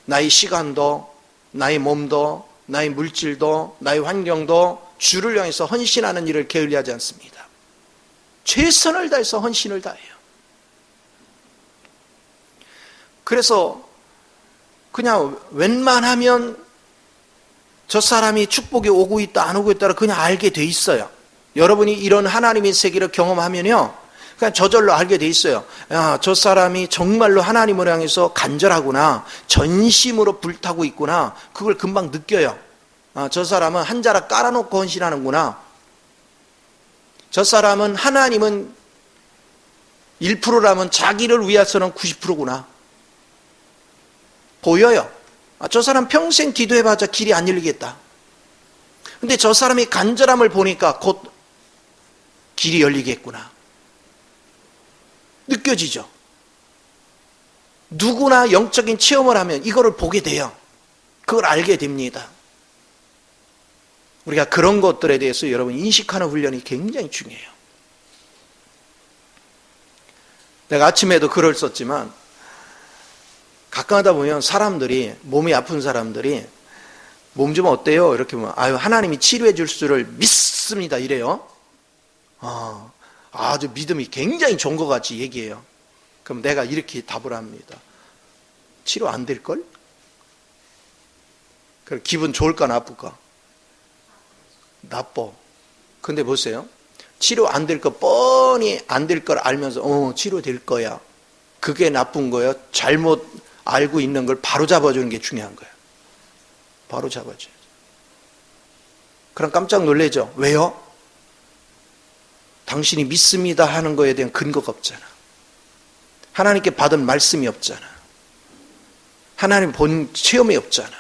Speaker 1: 나의 시간도, 나의 몸도, 나의 물질도, 나의 환경도 주를 향해서 헌신하는 일을 게을리하지 않습니다. 최선을 다해서 헌신을 다해요. 그래서 그냥 웬만하면 저 사람이 축복이 오고 있다 안 오고 있다를 그냥 알게 돼 있어요. 여러분이 이런 하나님의 세계를 경험하면요, 그냥 저절로 알게 돼 있어요. 야, 저 사람이 정말로 하나님을 향해서 간절하구나, 전심으로 불타고 있구나, 그걸 금방 느껴요. 아, 저 사람은 한 자락 깔아놓고 헌신하는구나. 저 사람은 하나님은 1%라면 자기를 위해서는 90%구나. 보여요. 아, 저 사람 평생 기도해봤자 길이 안 열리겠다. 근데 저 사람이 간절함을 보니까 곧 길이 열리겠구나. 느껴지죠? 누구나 영적인 체험을 하면 이거를 보게 돼요. 그걸 알게 됩니다. 우리가 그런 것들에 대해서 여러분 인식하는 훈련이 굉장히 중요해요. 내가 아침에도 글을 썼지만 가끔 하다 보면 사람들이, 몸이 아픈 사람들이 몸 좀 어때요? 이렇게 보면 아유, 하나님이 치료해 줄 수를 믿습니다 이래요. 아주 믿음이 굉장히 좋은 것 같이 얘기해요. 그럼 내가 이렇게 답을 합니다. 치료 안 될걸? 그럼 기분 좋을까 나쁠까? 나빠. 근데 보세요. 치료 안 될 거 뻔히 안 될 걸 알면서 치료될 거야. 그게 나쁜 거예요. 잘못 알고 있는 걸 바로 잡아주는 게 중요한 거예요. 바로 잡아줘야죠. 그럼 깜짝 놀라죠. 왜요? 당신이 믿습니다 하는 거에 대한 근거가 없잖아. 하나님께 받은 말씀이 없잖아. 하나님 본 체험이 없잖아.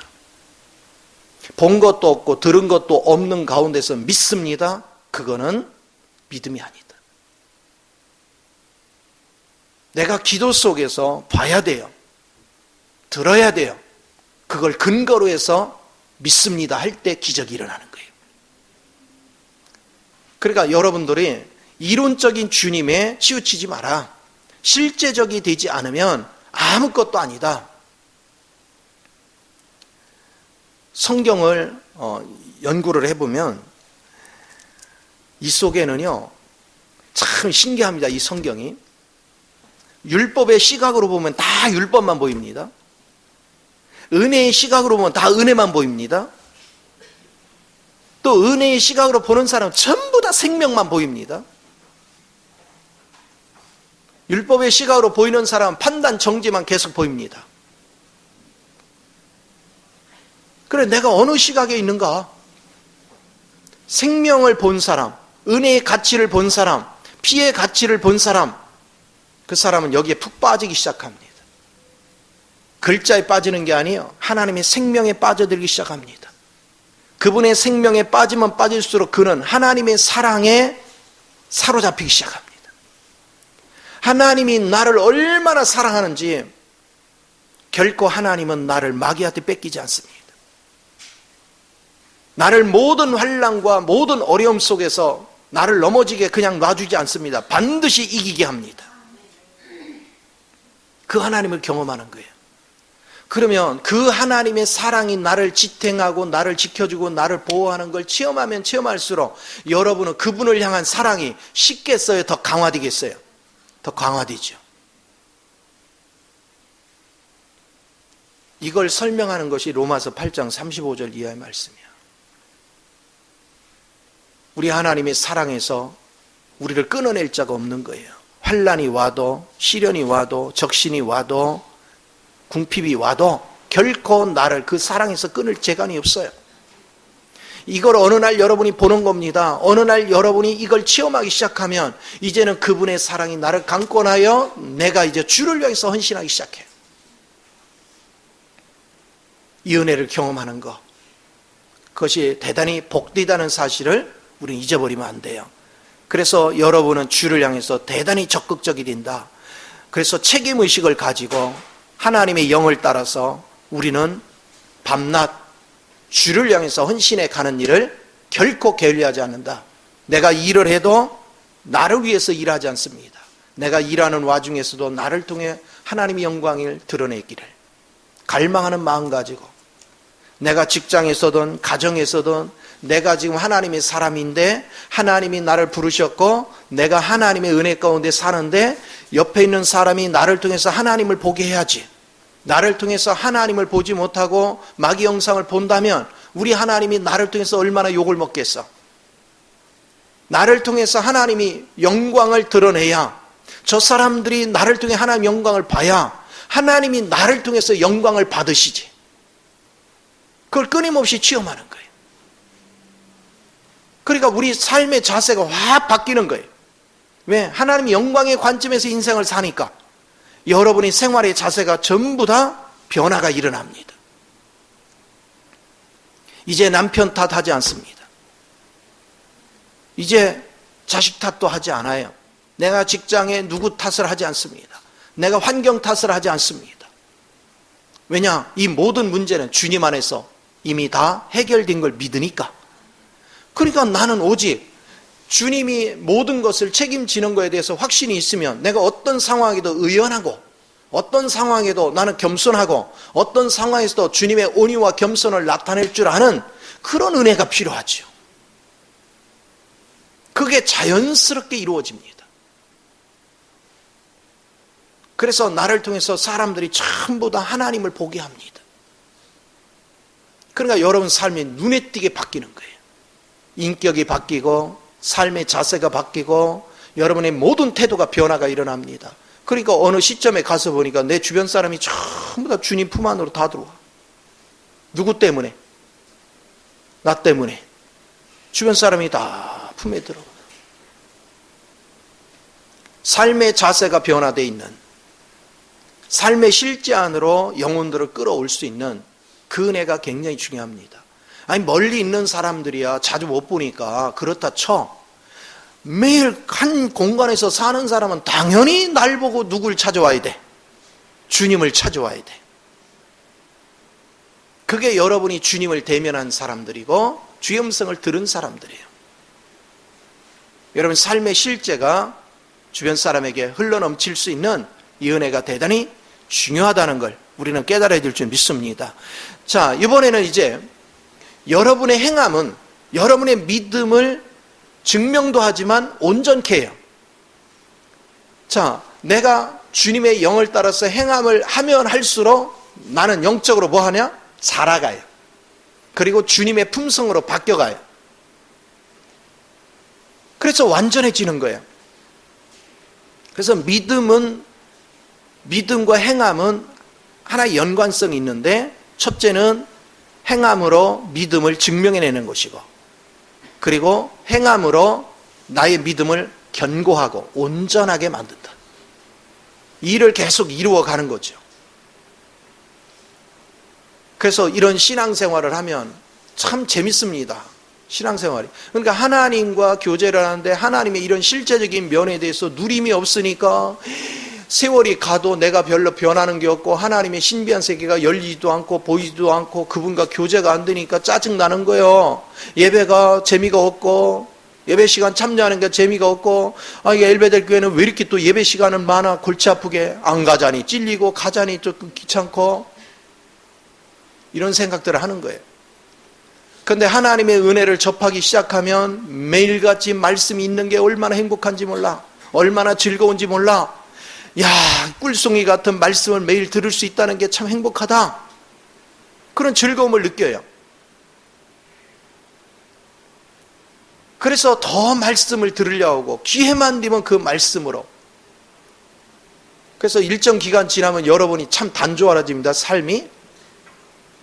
Speaker 1: 본 것도 없고 들은 것도 없는 가운데서 믿습니다. 그거는 믿음이 아니다. 내가 기도 속에서 봐야 돼요. 들어야 돼요. 그걸 근거로 해서 믿습니다 할 때 기적이 일어나는 거예요. 그러니까 여러분들이 이론적인 주님에 치우치지 마라. 실제적이 되지 않으면 아무것도 아니다. 성경을 연구를 해보면 이 속에는요 참 신기합니다. 이 성경이 율법의 시각으로 보면 다 율법만 보입니다. 은혜의 시각으로 보면 다 은혜만 보입니다. 또 은혜의 시각으로 보는 사람은 전부 다 생명만 보입니다. 율법의 시각으로 보이는 사람은 판단 정죄만 계속 보입니다. 그래, 내가 어느 시각에 있는가? 생명을 본 사람, 은혜의 가치를 본 사람, 피의 가치를 본 사람, 그 사람은 여기에 푹 빠지기 시작합니다. 글자에 빠지는 게 아니에요. 하나님의 생명에 빠져들기 시작합니다. 그분의 생명에 빠지면 빠질수록 그는 하나님의 사랑에 사로잡히기 시작합니다. 하나님이 나를 얼마나 사랑하는지 결코 하나님은 나를 마귀한테 뺏기지 않습니다. 나를 모든 환난과 모든 어려움 속에서 나를 넘어지게 그냥 놔주지 않습니다. 반드시 이기게 합니다. 그 하나님을 경험하는 거예요. 그러면 그 하나님의 사랑이 나를 지탱하고 나를 지켜주고 나를 보호하는 걸 체험하면 체험할수록 여러분은 그분을 향한 사랑이 쉽겠어요? 더 강화되겠어요? 더 강화되죠. 이걸 설명하는 것이 로마서 8장 35절 이하의 말씀이야. 우리 하나님의 사랑에서 우리를 끊어낼 자가 없는 거예요. 환난이 와도 시련이 와도 적신이 와도 궁핍이 와도 결코 나를 그 사랑에서 끊을 재간이 없어요. 이걸 어느 날 여러분이 보는 겁니다. 어느 날 여러분이 이걸 체험하기 시작하면 이제는 그분의 사랑이 나를 강권하여 내가 이제 주를 위해서 헌신하기 시작해요. 이 은혜를 경험하는 것, 그것이 대단히 복되다는 사실을 우리는 잊어버리면 안 돼요. 그래서 여러분은 주를 향해서 대단히 적극적이 된다. 그래서 책임의식을 가지고 하나님의 영을 따라서 우리는 밤낮 주를 향해서 헌신해 가는 일을 결코 게을리하지 않는다. 내가 일을 해도 나를 위해서 일하지 않습니다. 내가 일하는 와중에서도 나를 통해 하나님의 영광을 드러내기를 갈망하는 마음 가지고, 내가 직장에서든 가정에서든 내가 지금 하나님의 사람인데 하나님이 나를 부르셨고 내가 하나님의 은혜 가운데 사는데 옆에 있는 사람이 나를 통해서 하나님을 보게 해야지. 나를 통해서 하나님을 보지 못하고 마귀 영상을 본다면 우리 하나님이 나를 통해서 얼마나 욕을 먹겠어. 나를 통해서 하나님이 영광을 드러내야, 저 사람들이 나를 통해 하나님의 영광을 봐야 하나님이 나를 통해서 영광을 받으시지. 그걸 끊임없이 체험하는 거예요. 그러니까 우리 삶의 자세가 확 바뀌는 거예요. 왜? 하나님의 영광의 관점에서 인생을 사니까 여러분의 생활의 자세가 전부 다 변화가 일어납니다. 이제 남편 탓하지 않습니다. 이제 자식 탓도 하지 않아요. 내가 직장에 누구 탓을 하지 않습니다. 내가 환경 탓을 하지 않습니다. 왜냐? 이 모든 문제는 주님 안에서 이미 다 해결된 걸 믿으니까. 그러니까 나는 오직 주님이 모든 것을 책임지는 것에 대해서 확신이 있으면 내가 어떤 상황에도 의연하고 어떤 상황에도 나는 겸손하고 어떤 상황에서도 주님의 온유와 겸손을 나타낼 줄 아는 그런 은혜가 필요하죠. 그게 자연스럽게 이루어집니다. 그래서 나를 통해서 사람들이 전부 다 하나님을 보게 합니다. 그러니까 여러분 삶이 눈에 띄게 바뀌는 거예요. 인격이 바뀌고 삶의 자세가 바뀌고 여러분의 모든 태도가 변화가 일어납니다. 그러니까 어느 시점에 가서 보니까 내 주변 사람이 전부 다 주님 품 안으로 다 들어와. 누구 때문에? 나 때문에 주변 사람이 다 품에 들어가. 삶의 자세가 변화되어 있는, 삶의 실제 안으로 영혼들을 끌어올 수 있는 그 은혜가 굉장히 중요합니다. 아니, 멀리 있는 사람들이야 자주 못 보니까 그렇다 쳐. 매일 한 공간에서 사는 사람은 당연히 날 보고 누굴 찾아와야 돼. 주님을 찾아와야 돼. 그게 여러분이 주님을 대면한 사람들이고 주의 음성을 들은 사람들이에요. 여러분 삶의 실제가 주변 사람에게 흘러넘칠 수 있는 이 은혜가 대단히 중요하다는 걸 우리는 깨달아야 될 줄 믿습니다. 자, 이번에는 이제 여러분의 행함은 여러분의 믿음을 증명도 하지만 온전케 해요. 자, 내가 주님의 영을 따라서 행함을 하면 할수록 나는 영적으로 뭐 하냐? 살아가요. 그리고 주님의 품성으로 바뀌어가요. 그래서 완전해지는 거예요. 그래서 믿음과 행함은 하나의 연관성이 있는데, 첫째는 행함으로 믿음을 증명해내는 것이고, 그리고 행함으로 나의 믿음을 견고하고 온전하게 만든다. 이 일을 계속 이루어가는 거죠. 그래서 이런 신앙생활을 하면 참 재밌습니다. 신앙생활이. 그러니까 하나님과 교제를 하는데 하나님의 이런 실제적인 면에 대해서 누림이 없으니까 세월이 가도 내가 별로 변하는 게 없고 하나님의 신비한 세계가 열리지도 않고 보이지도 않고 그분과 교제가 안 되니까 짜증나는 거예요. 예배가 재미가 없고 예배 시간 참여하는 게 재미가 없고, 이게 엘베델 교회는 왜 이렇게 또 예배 시간은 많아, 골치 아프게 안 가자니 찔리고 가자니 조금 귀찮고, 이런 생각들을 하는 거예요. 그런데 하나님의 은혜를 접하기 시작하면 매일같이 말씀이 있는 게 얼마나 행복한지 몰라, 얼마나 즐거운지 몰라. 야, 꿀송이 같은 말씀을 매일 들을 수 있다는 게 참 행복하다, 그런 즐거움을 느껴요. 그래서 더 말씀을 들으려고 하고 기회만 되면 그 말씀으로. 그래서 일정 기간 지나면 여러분이 참 단조로워집니다. 삶이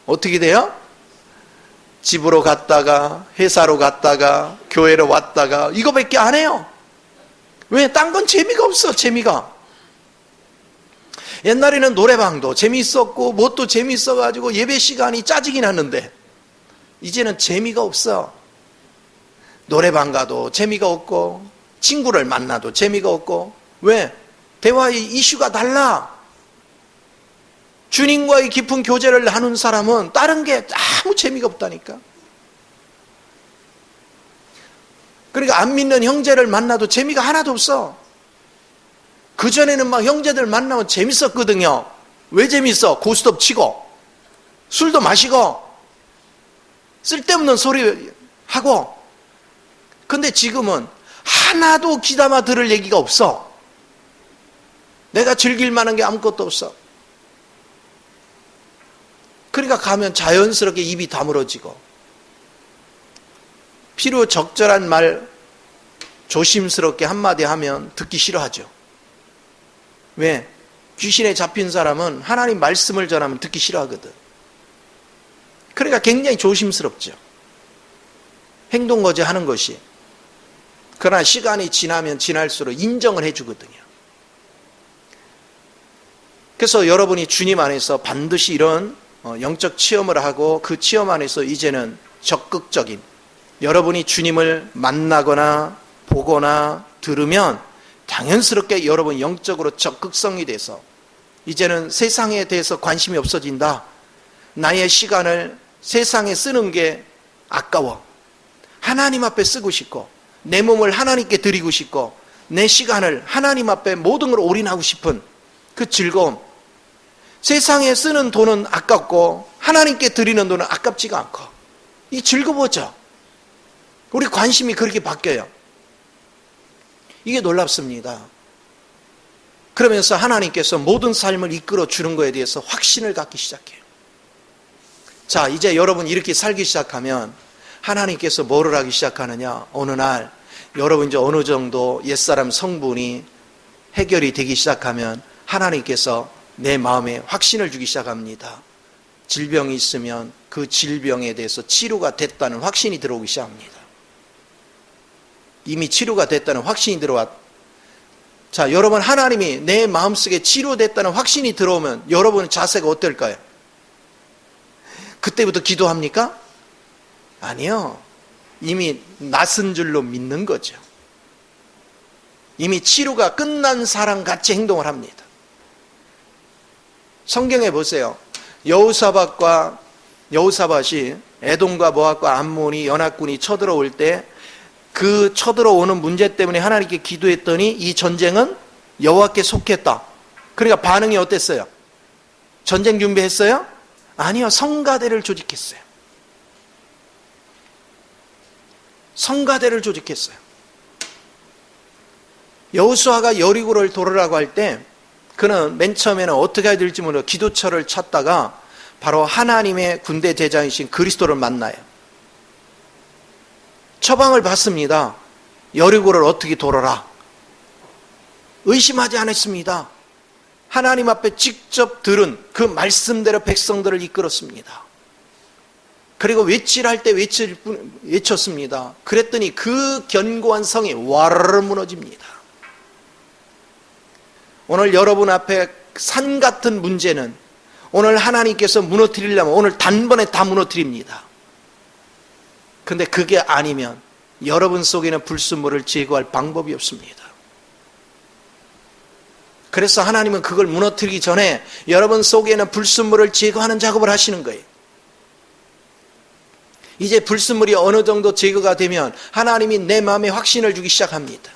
Speaker 1: 어떻게 돼요? 집으로 갔다가 회사로 갔다가 교회로 왔다가 이거밖에 안 해요. 왜? 딴 건 재미가 없어. 재미가. 옛날에는 노래방도 재미있었고 뭣도 재미있어가지고 예배 시간이 짜증이 났는데 이제는 재미가 없어. 노래방 가도 재미가 없고 친구를 만나도 재미가 없고. 왜? 대화의 이슈가 달라. 주님과의 깊은 교제를 나눈 사람은 다른 게 아무 재미가 없다니까. 그러니까 안 믿는 형제를 만나도 재미가 하나도 없어. 그전에는 막 형제들 만나면 재밌었거든요. 왜 재밌어? 고스톱 치고 술도 마시고 쓸데없는 소리 하고. 근데 지금은 하나도 귀담아 들을 얘기가 없어. 내가 즐길 만한 게 아무것도 없어. 그러니까 가면 자연스럽게 입이 다물어지고 필요 적절한 말 조심스럽게 한마디 하면 듣기 싫어하죠. 왜? 귀신에 잡힌 사람은 하나님 말씀을 전하면 듣기 싫어하거든. 그러니까 굉장히 조심스럽죠. 행동거지 하는 것이. 그러나 시간이 지나면 지날수록 인정을 해주거든요. 그래서 여러분이 주님 안에서 반드시 이런 영적 체험을 하고 그 체험 안에서 이제는 적극적인, 여러분이 주님을 만나거나 보거나 들으면 당연스럽게 여러분 영적으로 적극성이 돼서 이제는 세상에 대해서 관심이 없어진다. 나의 시간을 세상에 쓰는 게 아까워. 하나님 앞에 쓰고 싶고 내 몸을 하나님께 드리고 싶고 내 시간을 하나님 앞에 모든 걸 올인하고 싶은 그 즐거움. 세상에 쓰는 돈은 아깝고 하나님께 드리는 돈은 아깝지가 않고 이 즐거워져. 우리 관심이 그렇게 바뀌어요. 이게 놀랍습니다. 그러면서 하나님께서 모든 삶을 이끌어 주는 것에 대해서 확신을 갖기 시작해요. 자, 이제 여러분 이렇게 살기 시작하면 하나님께서 뭐를 하기 시작하느냐? 어느 날 여러분 이제 어느 정도 옛사람 성분이 해결이 되기 시작하면 하나님께서 내 마음에 확신을 주기 시작합니다. 질병이 있으면 그 질병에 대해서 치료가 됐다는 확신이 들어오기 시작합니다. 이미 치료가 됐다는 확신이 들어왔. 자, 여러분, 하나님이 내 마음속에 치료됐다는 확신이 들어오면 여러분의 자세가 어떨까요? 그때부터 기도합니까? 아니요. 이미 낯선 줄로 믿는 거죠. 이미 치료가 끝난 사람같이 행동을 합니다. 성경에 보세요. 여호사밧이 에돔과 모압과 암몬이 연합군이 쳐들어올 때 그 쳐들어오는 문제 때문에 하나님께 기도했더니 이 전쟁은 여호와께 속했다. 그러니까 반응이 어땠어요? 전쟁 준비했어요? 아니요. 성가대를 조직했어요. 성가대를 조직했어요. 여호수아가 여리고를 돌으라고 할 때 그는 맨 처음에는 어떻게 해야 될지 모르고 기도처를 찾다가 바로 하나님의 군대 대장이신 그리스도를 만나요. 처방을 받습니다. 여리고를 어떻게 돌아라. 의심하지 않았습니다. 하나님 앞에 직접 들은 그 말씀대로 백성들을 이끌었습니다. 그리고 외치라 할 때 외쳤습니다. 그랬더니 그 견고한 성이 와르르 무너집니다. 오늘 여러분 앞에 산 같은 문제는 오늘 하나님께서 무너뜨리려면 오늘 단번에 다 무너뜨립니다. 근데 그게 아니면 여러분 속에는 불순물을 제거할 방법이 없습니다. 그래서 하나님은 그걸 무너뜨리기 전에 여러분 속에는 불순물을 제거하는 작업을 하시는 거예요. 이제 불순물이 어느 정도 제거가 되면 하나님이 내 마음에 확신을 주기 시작합니다.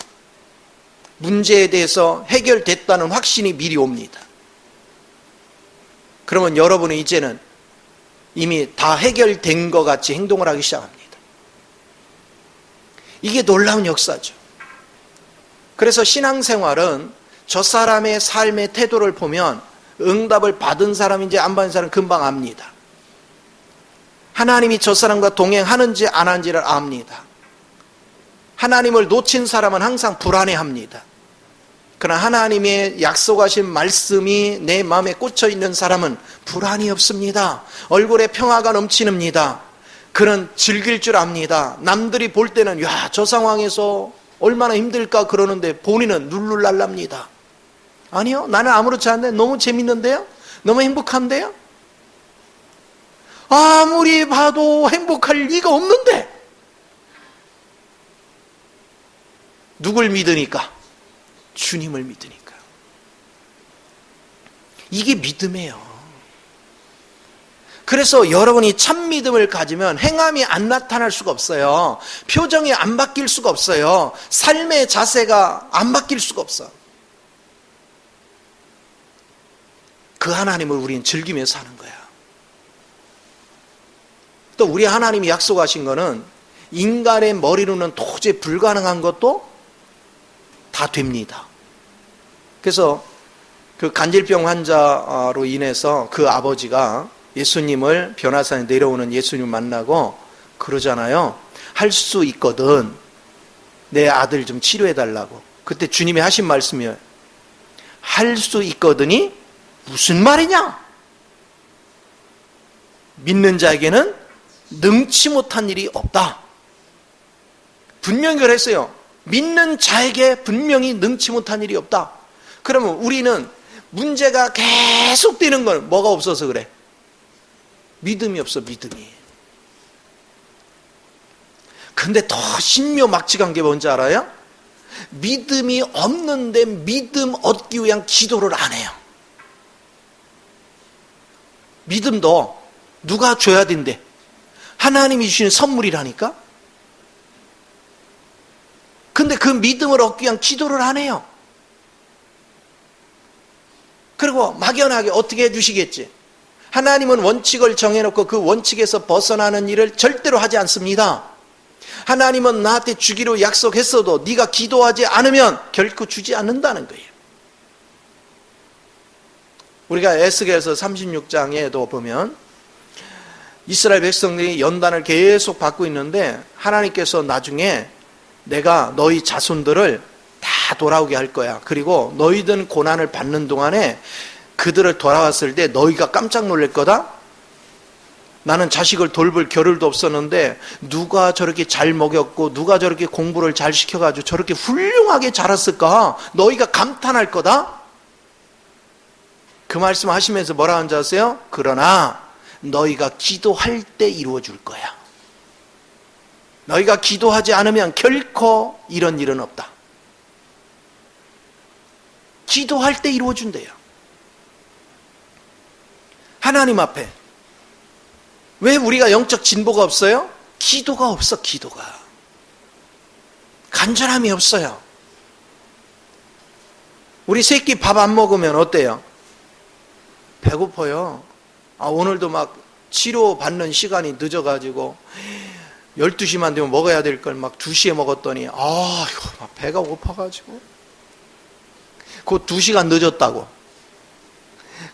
Speaker 1: 문제에 대해서 해결됐다는 확신이 미리 옵니다. 그러면 여러분은 이제는 이미 다 해결된 것 같이 행동을 하기 시작합니다. 이게 놀라운 역사죠. 그래서 신앙생활은 저 사람의 삶의 태도를 보면 응답을 받은 사람인지 안 받은 사람은 금방 압니다. 하나님이 저 사람과 동행하는지 안 하는지를 압니다. 하나님을 놓친 사람은 항상 불안해합니다. 그러나 하나님의 약속하신 말씀이 내 마음에 꽂혀 있는 사람은 불안이 없습니다. 얼굴에 평화가 넘치는니다. 그는 즐길 줄 압니다. 남들이 볼 때는 야, 저 상황에서 얼마나 힘들까 그러는데 본인은 룰룰랄랍니다. 아니요, 나는 아무렇지 않은데 너무 재밌는데요? 너무 행복한데요? 아무리 봐도 행복할 리가 없는데 누굴 믿으니까? 주님을 믿으니까. 이게 믿음이에요. 그래서 여러분이 참 믿음을 가지면 행함이 안 나타날 수가 없어요. 표정이 안 바뀔 수가 없어요. 삶의 자세가 안 바뀔 수가 없어. 그 하나님을 우리는 즐기며 사는 거야. 또 우리 하나님이 약속하신 거는 인간의 머리로는 도저히 불가능한 것도 다 됩니다. 그래서 그 간질병 환자로 인해서 그 아버지가 예수님을 변화산에 내려오는 예수님을 만나고 그러잖아요. 할 수 있거든. 내 아들 좀 치료해달라고. 그때 주님이 하신 말씀이에요. 할 수 있거든이 무슨 말이냐? 믿는 자에게는 능치 못한 일이 없다. 분명히 그랬어요. 믿는 자에게 분명히 능치 못한 일이 없다. 그러면 우리는 문제가 계속되는 건 뭐가 없어서 그래? 믿음이 없어, 믿음이. 근데 더 신묘막측한 게 뭔지 알아요? 믿음이 없는데 믿음 얻기 위한 기도를 안 해요. 믿음도 누가 줘야 된대? 하나님이 주시는 선물이라니까? 근데 그 믿음을 얻기 위한 기도를 안 해요. 그리고 막연하게 어떻게 해주시겠지? 하나님은 원칙을 정해놓고 그 원칙에서 벗어나는 일을 절대로 하지 않습니다. 하나님은 나한테 주기로 약속했어도 네가 기도하지 않으면 결코 주지 않는다는 거예요. 우리가 에스겔서 36장에도 보면 이스라엘 백성들이 연단을 계속 받고 있는데 하나님께서 나중에 내가 너희 자손들을 다 돌아오게 할 거야. 그리고 너희들 고난을 받는 동안에 그들을 돌아왔을 때 너희가 깜짝 놀랄 거다. 나는 자식을 돌볼 겨를도 없었는데 누가 저렇게 잘 먹였고 누가 저렇게 공부를 잘 시켜가지고 저렇게 훌륭하게 자랐을까? 너희가 감탄할 거다? 그 말씀 하시면서 뭐라 하는지 아세요? 그러나 너희가 기도할 때 이루어질 거야. 너희가 기도하지 않으면 결코 이런 일은 없다. 기도할 때 이루어진대요. 하나님 앞에. 왜 우리가 영적 진보가 없어요? 기도가 없어, 기도가. 간절함이 없어요. 우리 새끼 밥 안 먹으면 어때요? 배고파요. 오늘도 막 치료받는 시간이 늦어가지고 12시만 되면 먹어야 될 걸 막 2시에 먹었더니 막 배가 고파가지고 곧 2시간 늦었다고.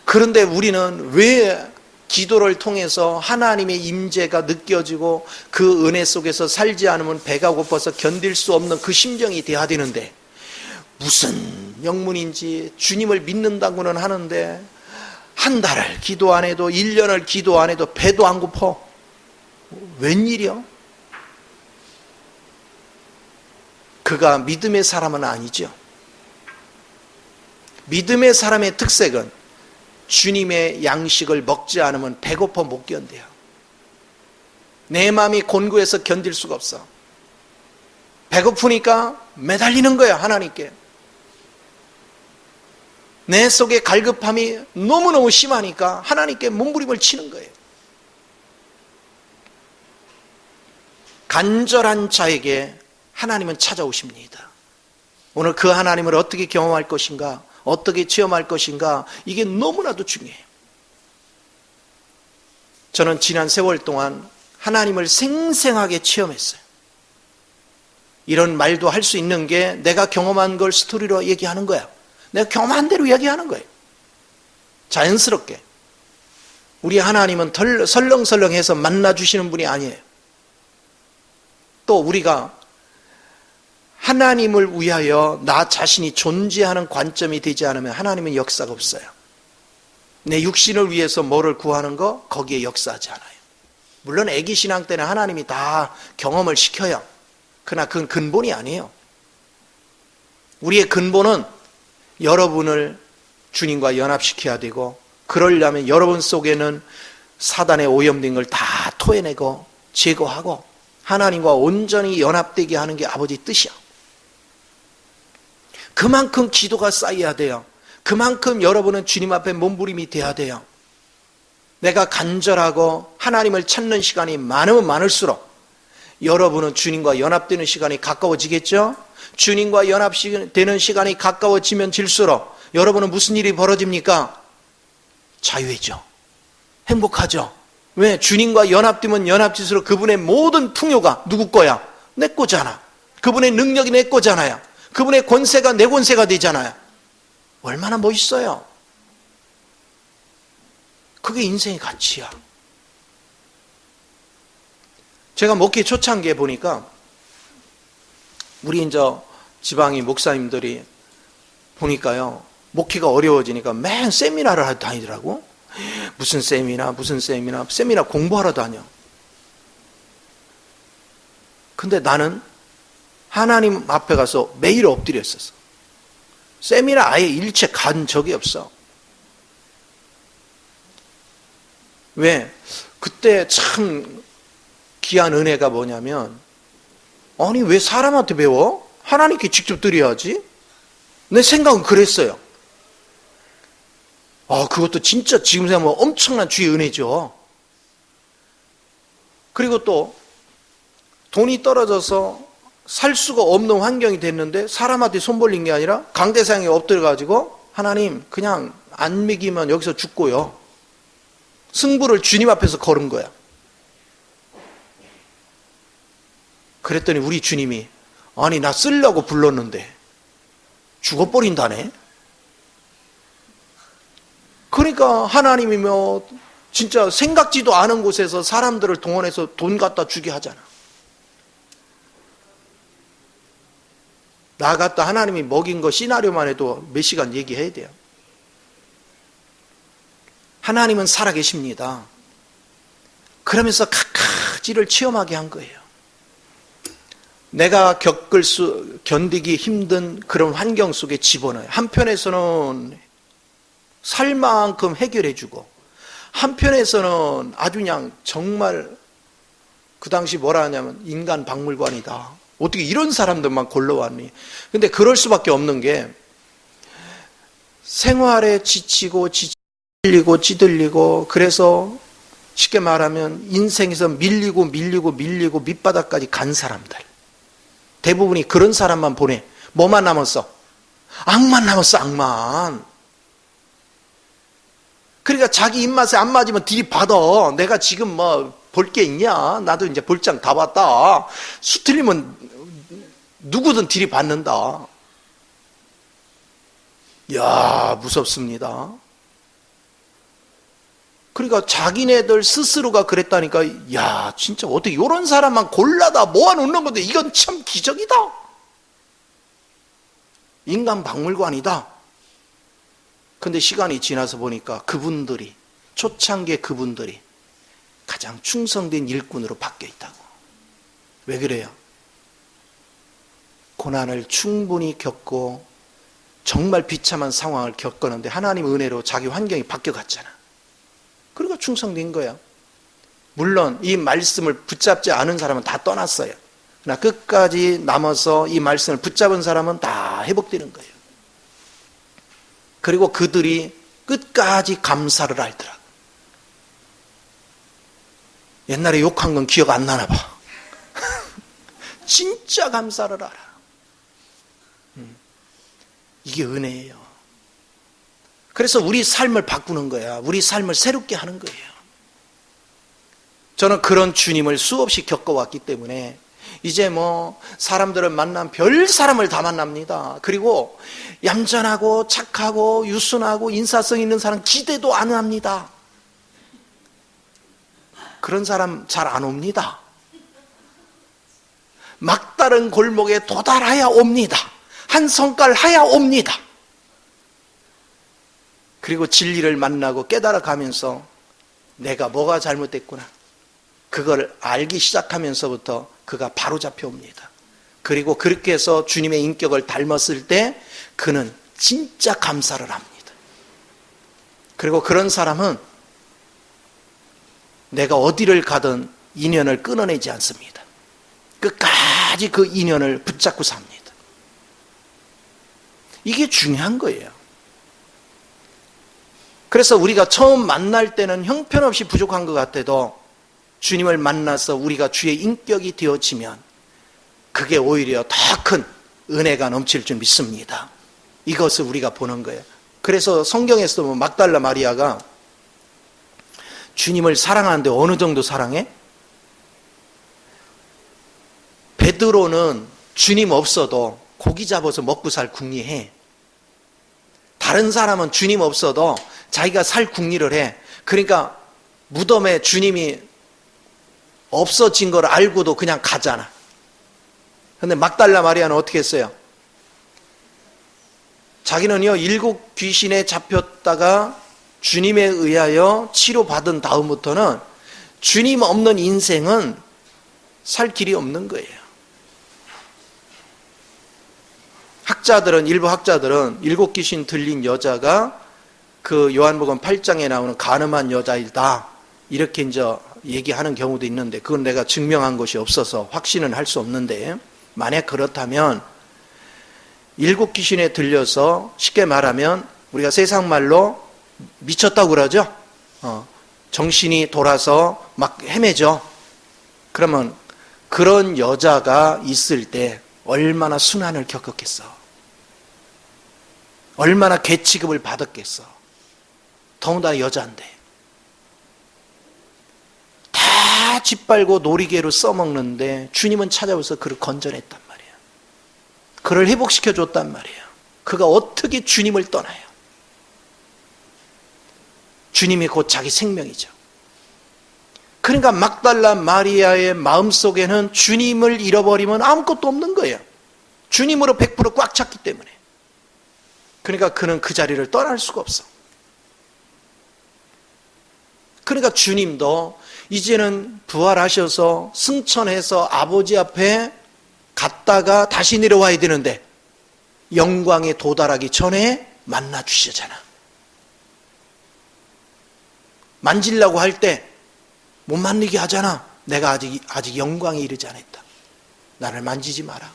Speaker 1: 그런데 우리는 왜 기도를 통해서 하나님의 임재가 느껴지고 그 은혜 속에서 살지 않으면 배가 고파서 견딜 수 없는 그 심정이 돼야 되는데, 무슨 영문인지 주님을 믿는다고는 하는데 한 달을 기도 안 해도 1년을 기도 안 해도 배도 안 고파. 웬일이야? 그가 믿음의 사람은 아니죠. 믿음의 사람의 특색은 주님의 양식을 먹지 않으면 배고파 못 견뎌요. 내 마음이 곤고해서 견딜 수가 없어. 배고프니까 매달리는 거야, 하나님께. 내 속에 갈급함이 너무너무 심하니까 하나님께 몸부림을 치는 거예요. 간절한 자에게 하나님은 찾아오십니다. 오늘 그 하나님을 어떻게 경험할 것인가, 어떻게 체험할 것인가, 이게 너무나도 중요해요. 저는 지난 세월 동안 하나님을 생생하게 체험했어요. 이런 말도 할 수 있는 게 내가 경험한 걸 스토리로 얘기하는 거야. 내가 경험한 대로 얘기하는 거예요. 자연스럽게. 우리 하나님은 설렁설렁해서 만나주시는 분이 아니에요. 또 우리가 하나님을 위하여 나 자신이 존재하는 관점이 되지 않으면 하나님은 역사가 없어요. 내 육신을 위해서 뭐를 구하는 거, 거기에 역사하지 않아요. 물론 애기 신앙 때는 하나님이 다 경험을 시켜요. 그러나 그건 근본이 아니에요. 우리의 근본은 여러분을 주님과 연합시켜야 되고, 그러려면 여러분 속에는 사단의 오염된 걸 다 토해내고 제거하고 하나님과 온전히 연합되게 하는 게 아버지 뜻이야. 그만큼 기도가 쌓여야 돼요. 그만큼 여러분은 주님 앞에 몸부림이 돼야 돼요. 내가 간절하고 하나님을 찾는 시간이 많으면 많을수록 여러분은 주님과 연합되는 시간이 가까워지겠죠? 주님과 연합되는 시간이 가까워지면 질수록 여러분은 무슨 일이 벌어집니까? 자유해져. 행복하죠. 왜? 주님과 연합되면 연합질수록 그분의 모든 풍요가 누구 거야? 내 거잖아. 그분의 능력이 내 거잖아요. 그분의 권세가 내 권세가 되잖아요. 얼마나 멋있어요. 그게 인생의 가치야. 제가 목회 초창기에 보니까 우리 이제 지방의 목사님들이 보니까요, 목회가 어려워지니까 맨 세미나를 다니더라고. 무슨 세미나 세미나 공부하러 다녀. 근데 나는 하나님 앞에 가서 매일 엎드렸었어. 세미나 아예 일체 간 적이 없어. 왜? 그때 참 귀한 은혜가 뭐냐면, 아니 왜 사람한테 배워? 하나님께 직접 드려야지. 내 생각은 그랬어요. 그것도 진짜 지금 생각하면 엄청난 주의 은혜죠. 그리고 또 돈이 떨어져서 살 수가 없는 환경이 됐는데 사람한테 손 벌린 게 아니라 강대상에 엎드려가지고 하나님 그냥 안 먹이면 여기서 죽고요. 승부를 주님 앞에서 걸은 거야. 그랬더니 우리 주님이, 아니 나 쓰려고 불렀는데 죽어버린다네. 그러니까 하나님이 진짜 생각지도 않은 곳에서 사람들을 동원해서 돈 갖다 주게 하잖아. 나 갖다 하나님이 먹인 거 시나리오만 해도 몇 시간 얘기해야 돼요. 하나님은 살아계십니다. 그러면서 갖가지를 체험하게 한 거예요. 내가 견디기 힘든 그런 환경 속에 집어넣어요. 한편에서는 살 만큼 해결해주고, 한편에서는 아주 그냥 정말 그 당시 뭐라 하냐면 인간 박물관이다. 어떻게 이런 사람들만 골라왔니? 근데 그럴 수밖에 없는 게, 생활에 지치고 찔리고 찌들리고, 그래서 쉽게 말하면 인생에서 밀리고 밑바닥까지 간 사람들, 대부분이 그런 사람만 보내. 뭐만 남았어? 악만 남았어, 악만. 그러니까 자기 입맛에 안 맞으면 들이받아. 내가 지금 뭐 볼 게 있냐? 나도 이제 볼장 다 봤다. 수틀리면 누구든 들이받는다. 이야, 무섭습니다. 그러니까 자기네들 스스로가 그랬다니까. 야, 진짜 어떻게 이런 사람만 골라다 모아놓는 건데 이건 참 기적이다. 인간 박물관이다. 근데 시간이 지나서 보니까 그분들이, 초창기의 그분들이 가장 충성된 일꾼으로 바뀌어 있다고. 왜 그래요? 고난을 충분히 겪고 정말 비참한 상황을 겪었는데 하나님 은혜로 자기 환경이 바뀌어갔잖아. 그러니까 충성된 거야. 물론 이 말씀을 붙잡지 않은 사람은 다 떠났어요. 그러나 끝까지 남아서 이 말씀을 붙잡은 사람은 다 회복되는 거예요. 그리고 그들이 끝까지 감사를 알더라고. 옛날에 욕한 건 기억 안 나나 봐. 진짜 감사를 알아. 이게 은혜예요. 그래서 우리 삶을 바꾸는 거야. 우리 삶을 새롭게 하는 거예요. 저는 그런 주님을 수없이 겪어왔기 때문에 이제 뭐 사람들을 만나면 별 사람을 다 만납니다. 그리고 얌전하고 착하고 유순하고 인사성 있는 사람 기대도 안 합니다. 그런 사람 잘 안 옵니다. 막다른 골목에 도달하야 옵니다. 한 성깔 하야 옵니다. 그리고 진리를 만나고 깨달아가면서 내가 뭐가 잘못됐구나, 그걸 알기 시작하면서부터 그가 바로 잡혀옵니다. 그리고 그렇게 해서 주님의 인격을 닮았을 때 그는 진짜 감사를 합니다. 그리고 그런 사람은 내가 어디를 가든 인연을 끊어내지 않습니다. 끝까지 그 인연을 붙잡고 삽니다. 이게 중요한 거예요. 그래서 우리가 처음 만날 때는 형편없이 부족한 것 같아도 주님을 만나서 우리가 주의 인격이 되어지면 그게 오히려 더 큰 은혜가 넘칠 줄 믿습니다. 이것을 우리가 보는 거예요. 그래서 성경에서 보면 막달라 마리아가 주님을 사랑하는데 어느 정도 사랑해? 베드로는 주님 없어도 고기 잡아서 먹고 살 궁리해. 다른 사람은 주님 없어도 자기가 살 궁리를 해. 그러니까 무덤에 주님이 없어진 걸 알고도 그냥 가잖아. 근데 막달라 마리아는 어떻게 했어요? 자기는요, 7 귀신에 잡혔다가 주님에 의하여 치료받은 다음부터는 주님 없는 인생은 살 길이 없는 거예요. 일부 학자들은 7 귀신 들린 여자가 그 요한복음 8장에 나오는 가늠한 여자이다, 이렇게 이제 얘기하는 경우도 있는데, 그건 내가 증명한 것이 없어서 확신은 할 수 없는데, 만약 그렇다면 7 귀신에 들려서 쉽게 말하면 우리가 세상 말로 미쳤다고 그러죠. 정신이 돌아서 막 헤매죠. 그러면 그런 여자가 있을 때 얼마나 순환을 겪었겠어. 얼마나 괴치급을 받았겠어. 더군다나 여자인데. 다 짓밟고 놀이개로 써먹는데 주님은 찾아와서 그를 건져냈단 말이에요. 그를 회복시켜줬단 말이에요. 그가 어떻게 주님을 떠나요? 주님이 곧 자기 생명이죠. 그러니까 막달라 마리아의 마음속에는 주님을 잃어버리면 아무것도 없는 거예요. 주님으로 100% 꽉 찼기 때문에. 그러니까 그는 그 자리를 떠날 수가 없어. 그러니까 주님도 이제는 부활하셔서 승천해서 아버지 앞에 갔다가 다시 내려와야 되는데 영광에 도달하기 전에 만나 주시잖아. 만지려고 할 때 못 만지게 하잖아. 내가 아직 영광에 이르지 않았다. 나를 만지지 마라.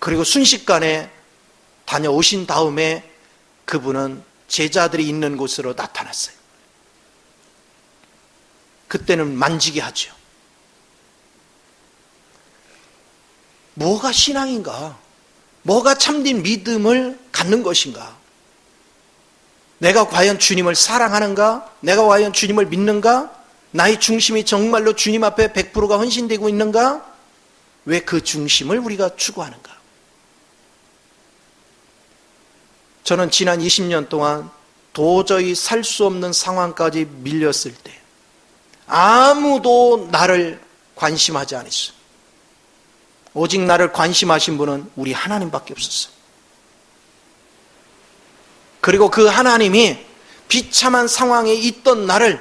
Speaker 1: 그리고 순식간에 다녀오신 다음에 그분은 제자들이 있는 곳으로 나타났어요. 그때는 만지게 하죠. 뭐가 신앙인가? 뭐가 참된 믿음을 갖는 것인가? 내가 과연 주님을 사랑하는가? 내가 과연 주님을 믿는가? 나의 중심이 정말로 주님 앞에 100%가 헌신되고 있는가? 왜 그 중심을 우리가 추구하는가? 저는 지난 20년 동안 도저히 살 수 없는 상황까지 밀렸을 때 아무도 나를 관심하지 않았어요. 오직 나를 관심하신 분은 우리 하나님밖에 없었어요. 그리고 그 하나님이 비참한 상황에 있던 나를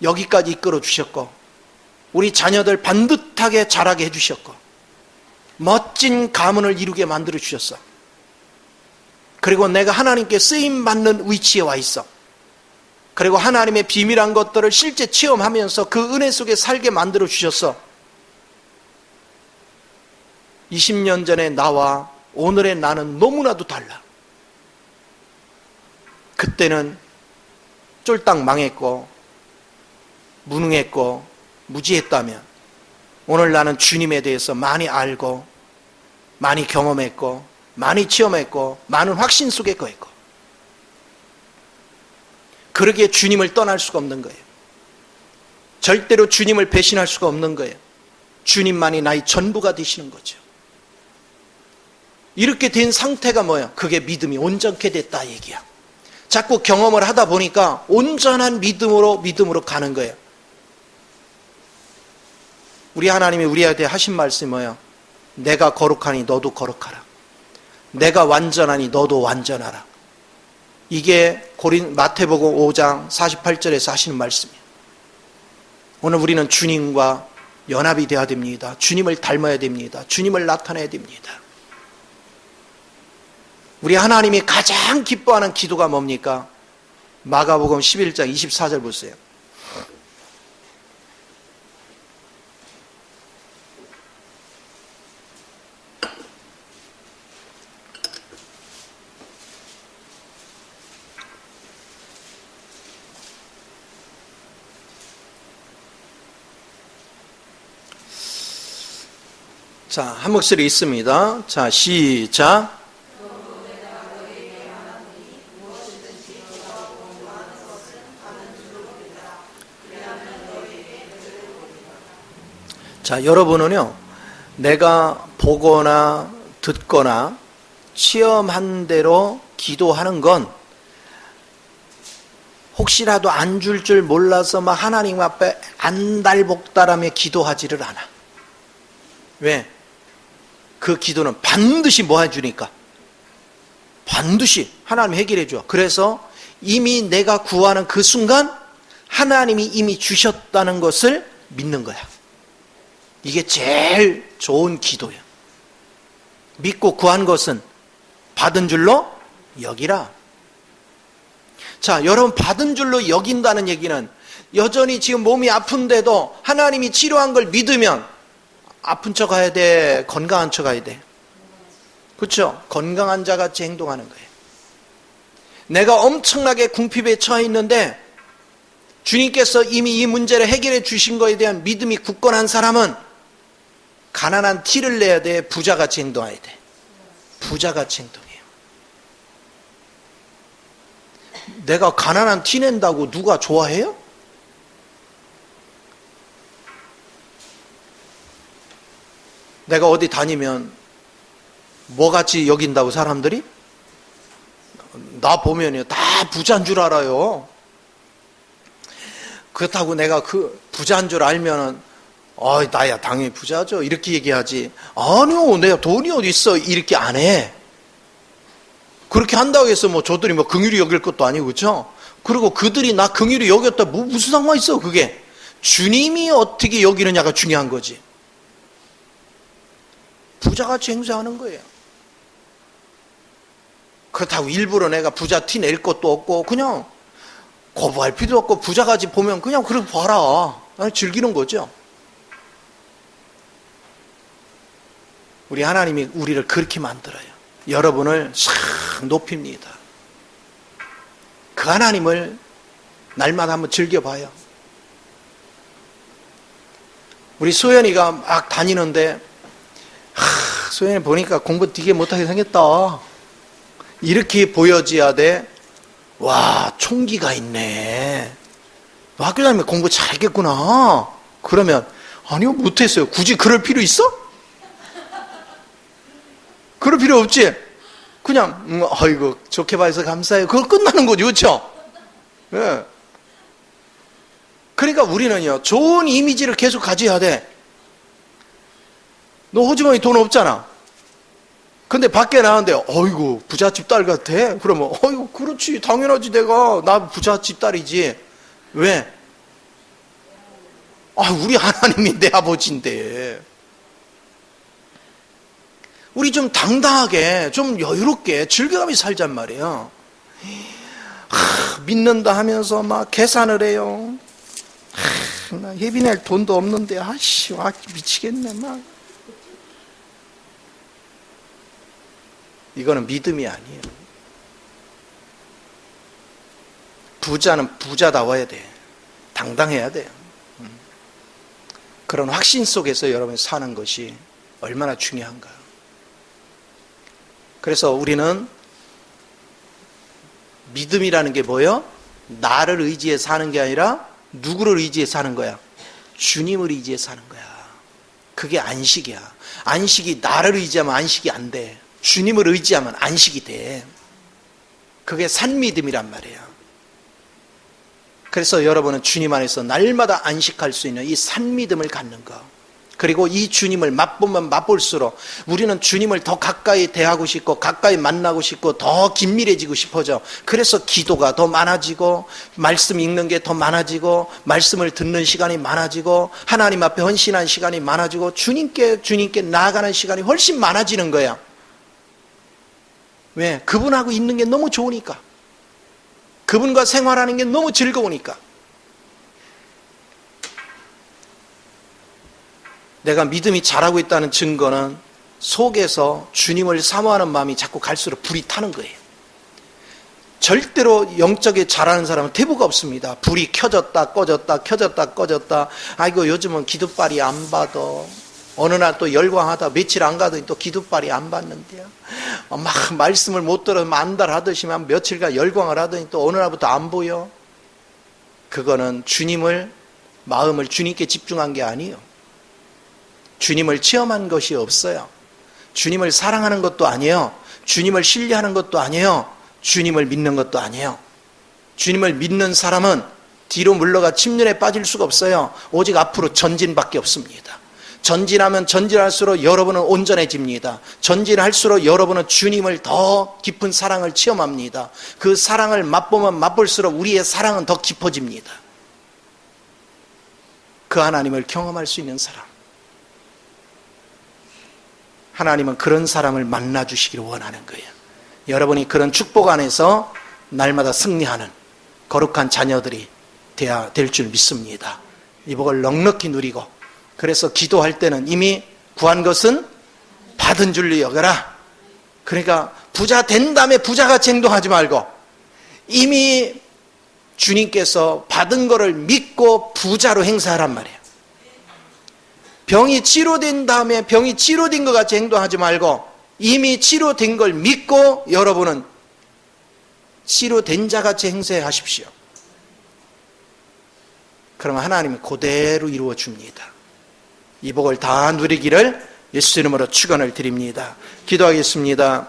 Speaker 1: 여기까지 이끌어 주셨고, 우리 자녀들 반듯하게 자라게 해주셨고, 멋진 가문을 이루게 만들어 주셨어. 그리고 내가 하나님께 쓰임받는 위치에 와 있어. 그리고 하나님의 비밀한 것들을 실제 체험하면서 그 은혜 속에 살게 만들어 주셨어. 20년 전에 나와 오늘의 나는 너무나도 달라. 그때는 쫄딱 망했고 무능했고 무지했다면 오늘 나는 주님에 대해서 많이 알고 많이 경험했고 많이 체험했고 많은 확신 속에 거했고, 그러기에 주님을 떠날 수가 없는 거예요. 절대로 주님을 배신할 수가 없는 거예요. 주님만이 나의 전부가 되시는 거죠. 이렇게 된 상태가 뭐야? 그게 믿음이 온전케 됐다 얘기야. 자꾸 경험을 하다 보니까 온전한 믿음으로 가는 거예요. 우리 하나님이 우리한테 하신 말씀이 뭐예요? 내가 거룩하니 너도 거룩하라. 내가 완전하니 너도 완전하라. 이게 마태복음 5장 48절에서 하시는 말씀이에요. 오늘 우리는 주님과 연합이 되어야 됩니다. 주님을 닮아야 됩니다. 주님을 나타내야 됩니다. 우리 하나님이 가장 기뻐하는 기도가 뭡니까? 마가복음 11장 24절 보세요. 자, 한 목소리 있습니다. 자, 시작. 자, 여러분은요, 내가 보거나 듣거나 체험한 대로 기도하는 건 혹시라도 안 줄 줄 몰라서 막 하나님 앞에 안달복달하며 기도하지를 않아. 왜? 그 기도는 반드시 뭐 해주니까? 반드시 하나님 해결해 줘. 그래서 이미 내가 구하는 그 순간 하나님이 이미 주셨다는 것을 믿는 거야. 이게 제일 좋은 기도야. 믿고 구한 것은 받은 줄로 여기라. 자, 여러분, 받은 줄로 여긴다는 얘기는 여전히 지금 몸이 아픈데도 하나님이 치료한 걸 믿으면 아픈 척 해야 돼? 건강한 척 해야 돼? 그렇죠? 건강한 자같이 행동하는 거예요. 내가 엄청나게 궁핍에 처해 있는데 주님께서 이미 이 문제를 해결해 주신 것에 대한 믿음이 굳건한 사람은 가난한 티를 내야 돼? 부자같이 행동해야 돼? 부자같이 행동해요. 내가 가난한 티 낸다고 누가 좋아해요? 내가 어디 다니면 뭐같이 여긴다고 사람들이? 나 보면요, 다 부자인 줄 알아요. 그렇다고 내가 그 부자인 줄 알면은 나야 당연히 부자죠 이렇게 얘기하지. 아니요, 내가 돈이 어디 있어 이렇게 안 해. 그렇게 한다고 해서 뭐 저들이 뭐 긍휼히 여길 것도 아니고, 그렇죠? 그리고 그들이 나 긍휼히 여겼다. 무슨 상관이 있어 그게. 주님이 어떻게 여기느냐가 중요한 거지. 부자같이 행세하는 거예요. 그렇다고 일부러 내가 부자 티 낼 것도 없고 그냥 거부할 필요도 없고 부자같이 보면 그냥 그렇게 봐라. 즐기는 거죠. 우리 하나님이 우리를 그렇게 만들어요. 여러분을 싹 높입니다. 그 하나님을 날마다 한번 즐겨봐요. 우리 소연이가 막 다니는데 소연이 보니까 공부 되게 못하게 생겼다. 이렇게 보여줘야 돼. 와, 총기가 있네. 학교 다니면 공부 잘했겠구나. 그러면 아니요, 못했어요. 굳이 그럴 필요 있어? 그럴 필요 없지. 그냥 아이고 좋게 봐서 감사해요. 그거 끝나는 거죠. 그렇죠? 예. 그러니까 우리는요, 좋은 이미지를 계속 가져야 돼. 너 호주머니 돈 없잖아. 근데 밖에 나왔는데 어이구 부잣집 딸 같아. 그러면 어이구 그렇지 당연하지, 나 부잣집 딸이지. 왜? 우리 하나님이 내 아버지인데. 우리 좀 당당하게 좀 여유롭게 즐겨가며 살잔 말이에요. 믿는다 하면서 막 계산을 해요. 나 예비 낼 돈도 없는데 미치겠네 막. 이거는 믿음이 아니에요. 부자는 부자다워야 돼. 당당해야 돼요. 그런 확신 속에서 여러분이 사는 것이 얼마나 중요한가. 그래서 우리는 믿음이라는 게 뭐예요? 나를 의지해 사는 게 아니라 누구를 의지해 사는 거야? 주님을 의지해 사는 거야. 그게 안식이야. 안식이 나를 의지하면 안식이 안 돼. 주님을 의지하면 안식이 돼. 그게 산믿음이란 말이에요. 그래서 여러분은 주님 안에서 날마다 안식할 수 있는 이 산믿음을 갖는 거. 그리고 이 주님을 맛보면 맛볼수록 우리는 주님을 더 가까이 대하고 싶고 가까이 만나고 싶고 더 긴밀해지고 싶어져. 그래서 기도가 더 많아지고 말씀 읽는 게 더 많아지고 말씀을 듣는 시간이 많아지고 하나님 앞에 헌신한 시간이 많아지고 주님께 나아가는 시간이 훨씬 많아지는 거야. 왜? 그분하고 있는 게 너무 좋으니까. 그분과 생활하는 게 너무 즐거우니까. 내가 믿음이 자라고 있다는 증거는 속에서 주님을 사모하는 마음이 자꾸 갈수록 불이 타는 거예요. 절대로 영적에 자라는 사람은 태부가 없습니다. 불이 켜졌다 꺼졌다 켜졌다 꺼졌다. 아이고 요즘은 기도빨이 안 받아. 어느 날 또 열광하다 며칠 안 가더니 또 기도빨이 안 받는데요. 막 말씀을 못 들으면 안달하듯이만 며칠간 열광을 하더니 또 어느 날부터 안 보여. 그거는 마음을 주님께 집중한 게 아니에요. 주님을 체험한 것이 없어요. 주님을 사랑하는 것도 아니에요. 주님을 신뢰하는 것도 아니에요. 주님을 믿는 것도 아니에요. 주님을 믿는 사람은 뒤로 물러가 침륜에 빠질 수가 없어요. 오직 앞으로 전진밖에 없습니다. 전진하면 전진할수록 여러분은 온전해집니다. 전진할수록 여러분은 주님을 더 깊은 사랑을 체험합니다. 그 사랑을 맛보면 맛볼수록 우리의 사랑은 더 깊어집니다. 그 하나님을 경험할 수 있는 사람. 하나님은 그런 사람을 만나주시기를 원하는 거예요. 여러분이 그런 축복 안에서 날마다 승리하는 거룩한 자녀들이 될 줄 믿습니다. 이 복을 넉넉히 누리고, 그래서 기도할 때는 이미 구한 것은 받은 줄로 여겨라. 그러니까 부자 된 다음에 부자같이 행동하지 말고 이미 주님께서 받은 거를 믿고 부자로 행사하란 말이에요. 병이 치료된 다음에 병이 치료된 것 같이 행동하지 말고 이미 치료된 걸 믿고 여러분은 치료된 자 같이 행세하십시오. 그러면 하나님이 그대로 이루어 줍니다. 이 복을 다 누리기를 예수 이름으로 축원을 드립니다. 기도하겠습니다.